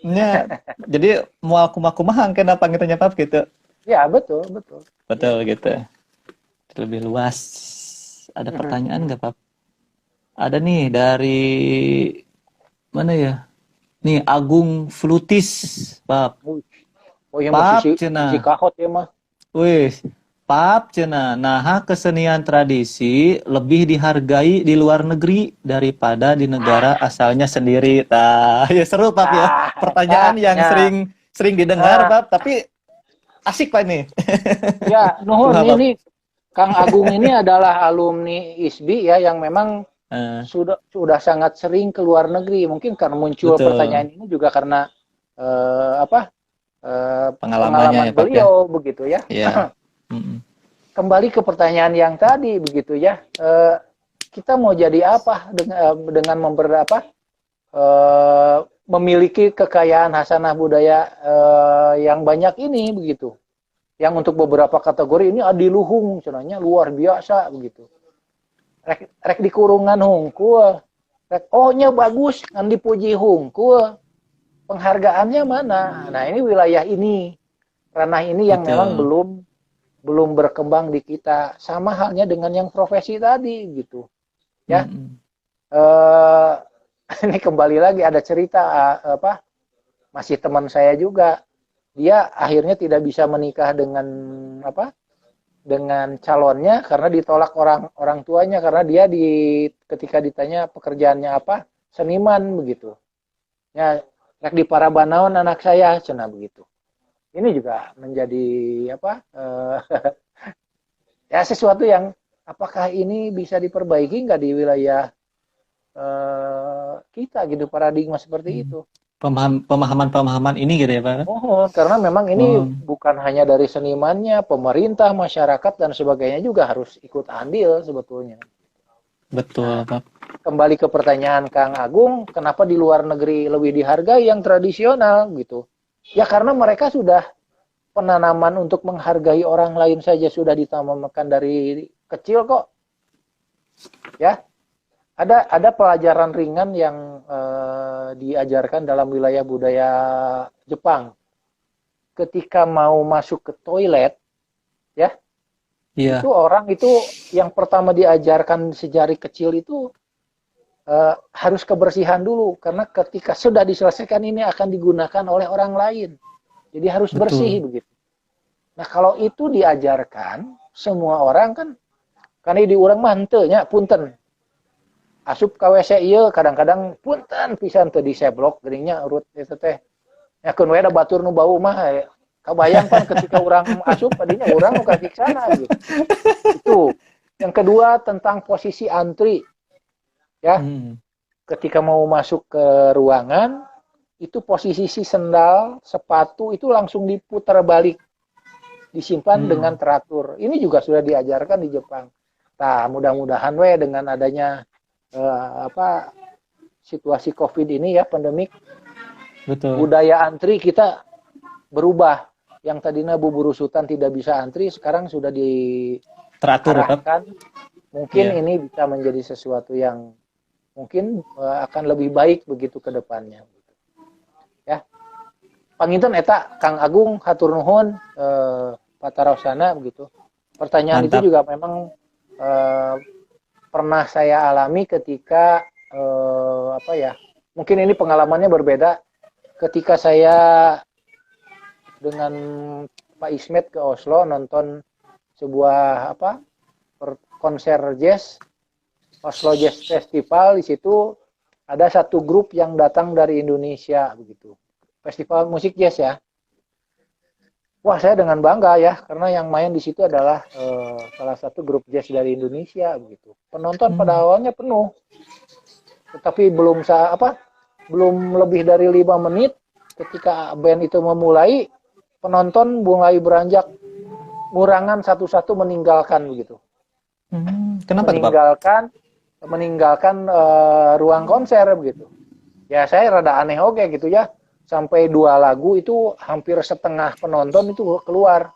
nya jadi mau aku mah kena panggilannya Pap gitu. Ya betul betul. Ya. Betul gitu. Lebih luas. Ada pertanyaan nggak Pap? Ada nih dari mana ya? Nih Agung Flutis, Pap. Wih. Oh ya masih Pap si cenah. kahot ya mah. Wih, Pap cenah. Nah, kesenian tradisi lebih dihargai di luar negeri daripada di negara asalnya sendiri. Tah, ya seru Pap ya. Ah, Pertanyaan yang ya. sering sering didengar Ah, Pap, tapi asik Pak ini. ya, nuhun Kumaha Pap? ini Kang Agung ini adalah alumni ISBI ya yang memang Eh, sudah sangat sering ke luar negeri. Mungkin karena muncul betul. pertanyaan ini juga karena apa Pengalamannya pengalaman ya Pap ya. beliau begitu ya. Iya. Mm-mm. Kembali ke pertanyaan yang tadi begitu ya. Kita mau jadi apa dengan memberapa memiliki kekayaan hasanah budaya yang banyak ini begitu. Yang untuk beberapa kategori ini adiluhung, cenanya luar biasa begitu. Rek di kurungan hungkul. Rek ohnya bagus, ngan dipuji hungkul. Penghargaannya mana? Nah, ini wilayah ini, ranah ini yang memang Betul. belum berkembang di kita. Sama halnya dengan yang profesi tadi gitu. Ya. Mm-mm. Eh ini kembali lagi ada cerita apa? Masih teman saya juga. Dia akhirnya tidak bisa menikah dengan apa? Dengan calonnya karena ditolak orang orang tuanya karena dia ketika ditanya pekerjaannya apa seniman begitu ya rek di Parabanaon anak saya cina begitu ini juga menjadi apa? Ya sesuatu yang apakah ini bisa diperbaiki nggak di wilayah kita gitu, paradigma seperti Hmm. itu. Pemahaman-pemahaman ini gitu ya Pak. Oh, karena memang ini Oh, bukan hanya dari senimannya, pemerintah, masyarakat dan sebagainya juga harus ikut andil sebetulnya. Nah, betul Pak. kembali ke pertanyaan Kang Agung, kenapa di luar negeri lebih dihargai yang tradisional gitu? Ya karena mereka sudah penanaman untuk menghargai orang lain saja sudah ditanamkan dari kecil kok. Ya, ada pelajaran ringan yang diajarkan dalam wilayah budaya Jepang. Ketika mau masuk ke toilet, ya, itu Iya, orang itu yang pertama diajarkan sejari kecil itu harus kebersihan dulu karena ketika sudah diselesaikan ini akan digunakan oleh orang lain. Jadi harus bersih betul. begitu. Nah, kalau itu diajarkan semua orang kan ini diurang mah henteu nya punten. Asup ka WC ieu kadang-kadang punten pisan teu diseblok geuninnya urut eta teh. Nyakeun we da batur nu bau mah kabayang pan ketika orang asup tadinya orang nu kakiksana gitu. Itu. Yang kedua tentang posisi antri ya. Hmm. Ketika mau masuk ke ruangan itu posisi si sendal, sepatu itu langsung diputar balik, disimpan dengan Hmm. teratur. Ini juga sudah diajarkan di Jepang. Nah, mudah-mudahan we dengan adanya apa situasi Covid ini ya, pandemik, Betul. budaya antri kita berubah. Yang tadinya bubur sutan tidak bisa antri, sekarang sudah Teratur ya Pak. diarahkan. Mungkin Iya. ini bisa menjadi sesuatu yang mungkin akan lebih baik begitu ke depannya. Ya, panginten eta Kang Agung hatur nuhun patarosana begitu. Pertanyaan itu Mantap. juga memang eh, pernah saya alami ketika apa ya? Mungkin ini pengalamannya berbeda ketika saya dengan Pak Ismet ke Oslo nonton sebuah apa? Konser jazz, Oslo Jazz Festival. Di situ ada satu grup yang datang dari Indonesia begitu. Festival musik jazz ya. Wah, saya dengan bangga ya, karena yang main di situ adalah salah satu grup jazz dari Indonesia begitu. Penonton pada Hmm. awalnya penuh, tetapi belum lebih dari 5 menit ketika band itu memulai, penonton mulai beranjak ngurangan satu-satu meninggalkan begitu. Hmm. Kenapa tuh Pak? Meninggalkan meninggalkan ruang konser begitu. Ya saya rada aneh oke gitu ya. Sampai 2 lagu itu hampir setengah penonton itu keluar.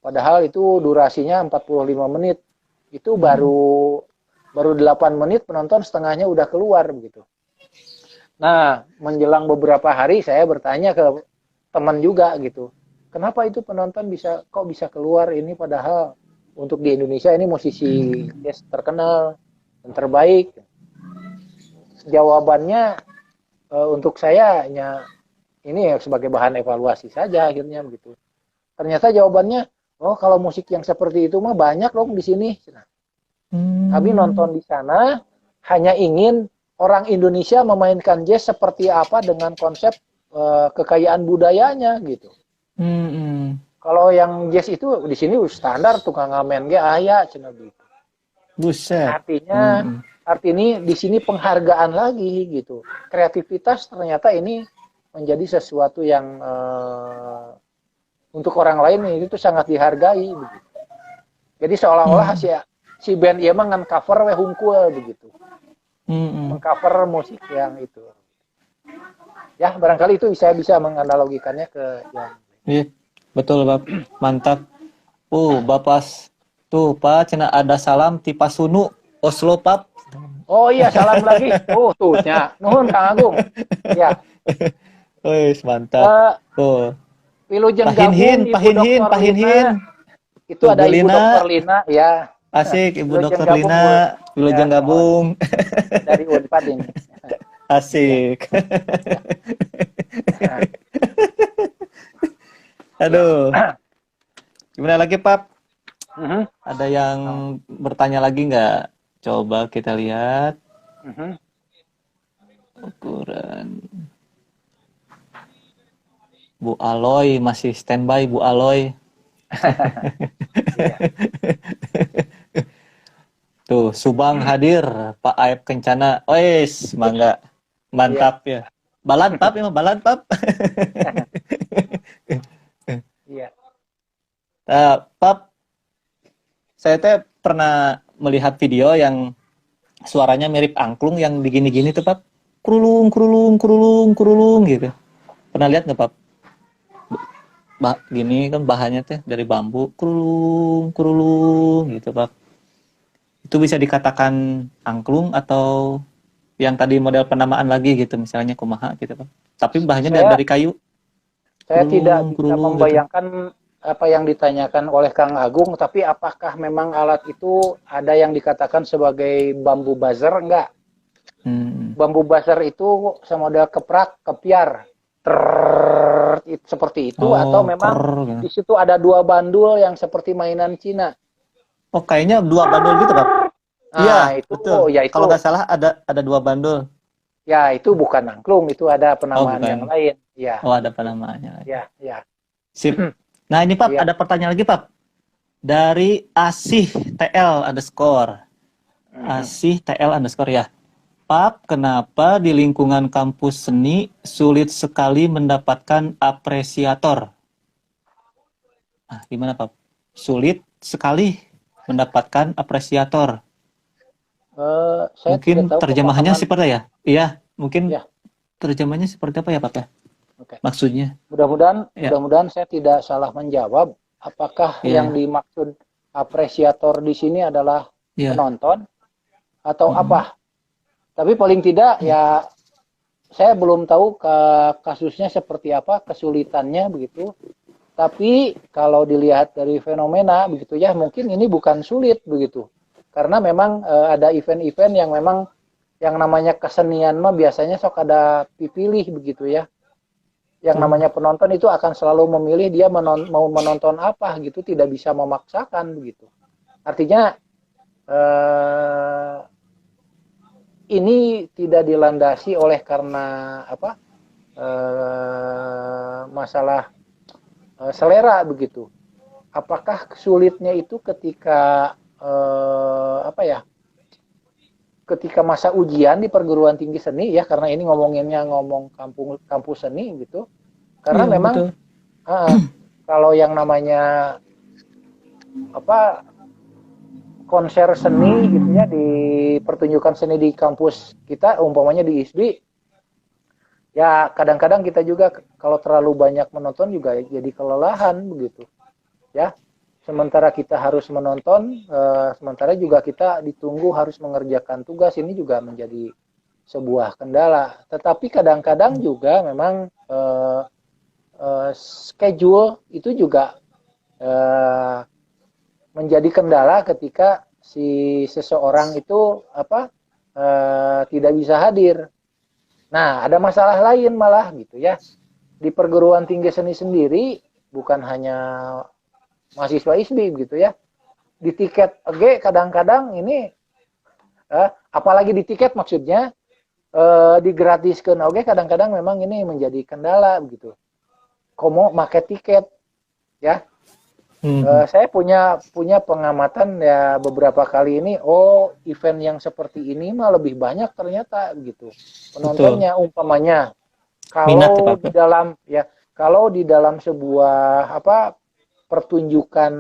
Padahal itu durasinya 45 menit. Itu Hmm. baru 8 menit penonton setengahnya udah keluar begitu. Nah, menjelang beberapa hari saya bertanya ke teman juga gitu. Kenapa itu penonton kok bisa keluar ini padahal untuk di Indonesia ini musisi jazz terkenal dan terbaik. Jawabannya untuk saya hanya ini sebagai bahan evaluasi saja akhirnya begitu. Ternyata jawabannya, oh kalau musik yang seperti itu mah banyak dong di sini. Nah, kami Hmm. nonton di sana hanya ingin orang Indonesia memainkan jazz seperti apa dengan konsep kekayaan budayanya gitu. Hmm. Hmm. Kalau yang jazz itu di sini standar tukang ngamen ge aya cenah gitu. Buset. Artinya Hmm. artinya di sini penghargaan lagi gitu. Kreativitas ternyata ini menjadi sesuatu yang untuk orang lain itu sangat dihargai begitu. Jadi seolah-olah Hmm. si band ieu mah ngan cover we hungkul begitu. Hmm. Hmm. Mengcover musik yang itu. Ya, barangkali itu saya bisa menganalogikannya ke yang Iya, betul Pak. Mantap. Bapak tuh Pak, cina ada salam ti Pasunu Oslo Pak. Oh iya, salam lagi. Oh, tuh nya. Nuhun Kang Agung. Ya, Wih, mantap. eh Tuh, Wilujeng pahinhin, gabung Ibu pahinhin, Dokter pahinhin. Lina. Itu Tuh ada Bu Ibu Dokter Lina, Lina ya. asik Ibu Wilujeng Dokter gabung Lina, ya Wilujeng mohon gabung. dari Unpad ini. Ya. Asik. Nah, ya. Aduh, gimana lagi Pak? Mhm. Ada yang Oh. bertanya lagi nggak? Coba kita lihat Mhm. ukuran. Bu Aloy masih standby Bu Aloy. Iya, Tuh, Subang hadir, Pak Aep Kencana. Ois, mangga. iya, Mantap ya. Balan pap ya, balan pap. iya. Pap, saya teh pernah melihat video yang suaranya mirip angklung yang begini-gini tuh, Pap. Kurulung, kurulung, kurulung, kurulung gitu. Pernah lihat nggak, Pap? Gini kan bahannya teh dari bambu, kurulung, kurulung gitu, Pap. Itu bisa dikatakan angklung atau yang tadi model penamaan lagi gitu, misalnya kumaha gitu, Pap. Tapi bahannya Saya dari kayu, saya tidak kurulung, bisa kurulung gitu. membayangkan apa yang ditanyakan oleh Kang Agung, tapi apakah memang alat itu ada yang dikatakan sebagai bambu buzzer? Enggak. Hmm. Bambu buzzer itu semodel keprak, kepiar. Seperti itu Oh, atau memang gitu. di situ ada dua bandul yang seperti mainan Cina. Oh, kayaknya dua bandul gitu, Pap. Nah, Iya, itu betul. ya itu Kalau nggak salah ada dua bandul. ya itu bukan angklung, itu ada Oh, penamaan yang bukan. lain. Ya, Oh, ada penamaannya lagi. ya, ya. Sip. Nah, ini Pap, Ya. ada pertanyaan lagi, Pap. Dari Asih TL underscore. Asih TL underscore ya. Pap, kenapa di lingkungan kampus seni sulit sekali mendapatkan apresiator? Ah, gimana, Pap? Sulit sekali mendapatkan apresiator. Saya tidak Mungkin tahu terjemahannya pemahaman. seperti ya? Iya, mungkin Ya, terjemahannya seperti apa ya, Pap ya? oke. Maksudnya. Mudah-mudahan, Ya, mudah-mudahan saya tidak salah menjawab. Apakah yang ya, dimaksud apresiator di sini adalah ya. penonton atau Mm-mm. apa? Tapi paling tidak ya saya belum tahu ke kasusnya seperti apa, kesulitannya begitu. Tapi kalau dilihat dari fenomena begitu ya, mungkin ini bukan sulit begitu. Karena memang ada event-event yang memang yang namanya kesenian mah biasanya sok ada dipilih begitu ya. Yang Tuh. namanya penonton itu akan selalu memilih dia mau menonton apa gitu, tidak bisa memaksakan begitu. Artinya eh, ini tidak dilandasi oleh karena apa masalah selera begitu. Apakah sulitnya itu ketika apa ya? Ketika masa ujian di perguruan tinggi seni ya, karena ini ngomonginnya ngomong kampus seni gitu. Karena Iya, memang betul. kalau yang namanya apa konser seni gitu ya di pertunjukan seni di kampus kita umpamanya di ISBI ya kadang-kadang kita juga kalau terlalu banyak menonton juga jadi kelelahan begitu ya. Sementara kita harus menonton, sementara juga kita ditunggu harus mengerjakan tugas, ini juga menjadi sebuah kendala. Tetapi kadang-kadang juga memang schedule itu juga menjadi kendala ketika si seseorang itu apa tidak bisa hadir. Nah, ada masalah lain malah gitu ya. Di perguruan tinggi seni sendiri bukan hanya mahasiswa ISBI gitu ya. Di tiket oke kadang-kadang ini apalagi di tiket maksudnya digratiskan oke kadang-kadang memang ini menjadi kendala begitu. Komo make tiket ya. Mhm. Saya punya pengamatan ya beberapa kali ini event yang seperti ini mah lebih banyak ternyata gitu Betul. penontonnya umpamanya Minat ya, Pak. kalau di dalam sebuah apa pertunjukan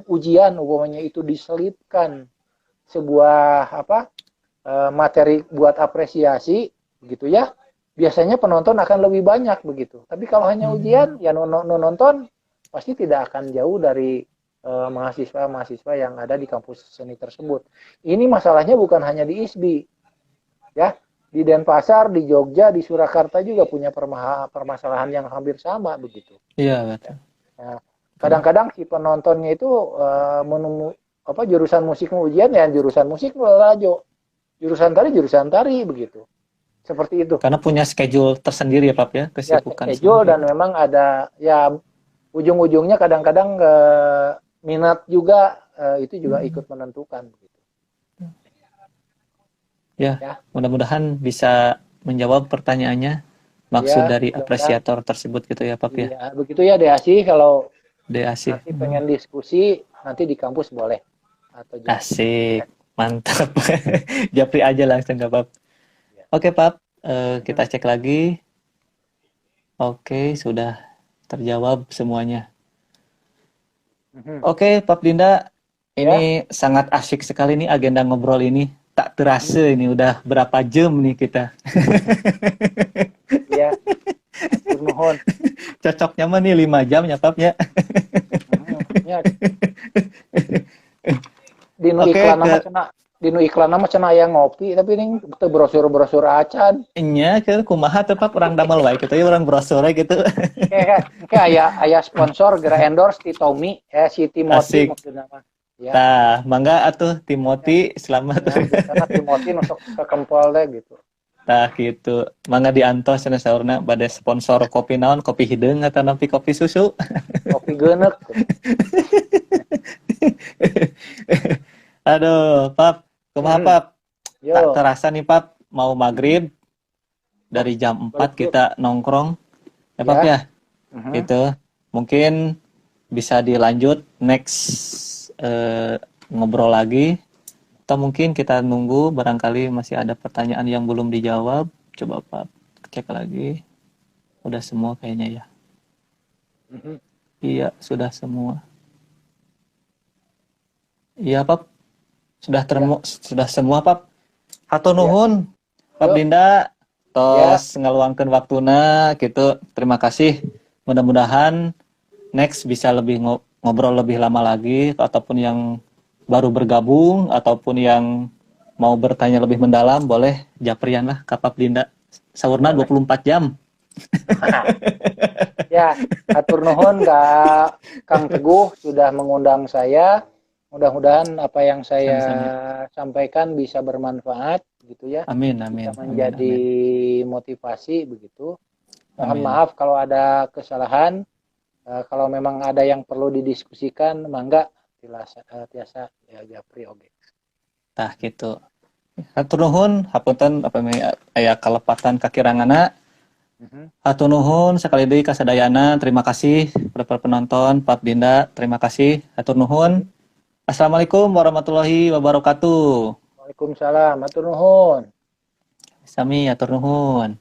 ujian umpamanya itu diselipkan sebuah apa materi buat apresiasi gitu ya biasanya penonton akan lebih banyak begitu tapi kalau hanya Hmm. ujian ya nonton pasti tidak akan jauh dari mahasiswa-mahasiswa yang ada di kampus seni tersebut ini masalahnya bukan hanya di ISBI ya di Denpasar di Jogja di Surakarta juga punya permasalahan yang hampir sama begitu. Iya, betul. Nah, Betul. kadang-kadang si penontonnya itu apa jurusan musik ujian ya jurusan musik lajo, jurusan tari begitu. Seperti itu. Karena punya schedule tersendiri ya, Pak ya, Ya kesibukan schedule sendiri. dan memang ada ya ujung-ujungnya kadang-kadang minat juga itu juga Hmm. ikut menentukan begitu. Ya, Ya. mudah-mudahan bisa menjawab pertanyaannya. maksud Ya, dari mudah-mudahan. apresiator tersebut gitu ya, Pap ya. Iya, begitu ya Dea sih. Kalau Deh asih. nanti pengen diskusi, nanti di kampus boleh. Atau Japri. Asik. Mantap. Japri aja langsung gak, Pap. Ya. Oke, Pap. Mhm, Kita cek lagi. Oke, sudah terjawab semuanya. mhm. Oke, Pap Dinda. Ya, Ini sangat asik sekali nih agenda ngobrol ini. Tak mhm. terasa ini udah berapa jam nih kita. Ya, atur nuhun. Cocoknya mah nih 5 jam ya, Pap ya. Mhm. Ya, dinu Oke, iklan nama ke cenah dinu iklan nama cenah aya ngopi tapi ini teu brosur-brosur acan. nya ke kumaha teh Pap orang damel wae gitu ya, orang brosur gitu. Kayak aya sponsor geura endorse ti Tommy si Timothy Asik. maksudna mah. Ya, Tah, mangga atuh ya, Timothy selamat. ya, biasana Timothy nusuk ke kempel deh gitu. Tah gitu. Mangga diantos cenah saurna bade sponsor kopi naon, kopi hideung atau nepi kopi susu. Kopi geuneuk. Aduh, Pap, kumaha Mhm. Pap? Tak Yo. terasa nih Pap, mau Mhm. maghrib Oh, dari jam 4 balik yuk. kita nongkrong. Ya Pap Ya. ya, Mhm. gitu. Mungkin bisa dilanjut next ngobrol lagi. Atau mungkin kita nunggu barangkali masih ada pertanyaan yang belum dijawab. Coba Pap cek lagi. Udah semua kayaknya ya. Mhm. Iya, sudah semua. Iya Pap, Ya, sudah semua Pap. Hatur ya. nuhun Pap Yuk. Dinda tos Ya. ngaluangkeun waktuna gitu. Terima kasih. Mudah-mudahan next bisa lebih ngobrol lebih lama lagi ataupun yang baru bergabung ataupun yang mau bertanya lebih mendalam boleh japrian lah ke Pap Dinda. Saurna Boleh. 24 jam. Ya, atur nuhun Kak Kang Teguh sudah mengundang saya. Mudah-mudahan apa yang saya Sami-sami. sampaikan bisa bermanfaat gitu ya. Amin Bisa amin amin menjadi amin. motivasi begitu. Mohon Amin. maaf kalau ada kesalahan. Kalau memang ada yang perlu didiskusikan, mangga tiasa ya Japri oge. Tah gitu. Hatur nuhun hapunten apa aya kalepatan kakirangana. Mhm. Hatur nuhun sekali deui kasadayana. Terima kasih para penonton Pap Dinda. Terima kasih. Hatur nuhun. Mhm. Assalamualaikum warahmatullahi wabarakatuh. Waalaikumsalam, atur nuhun. Sami atur nuhun.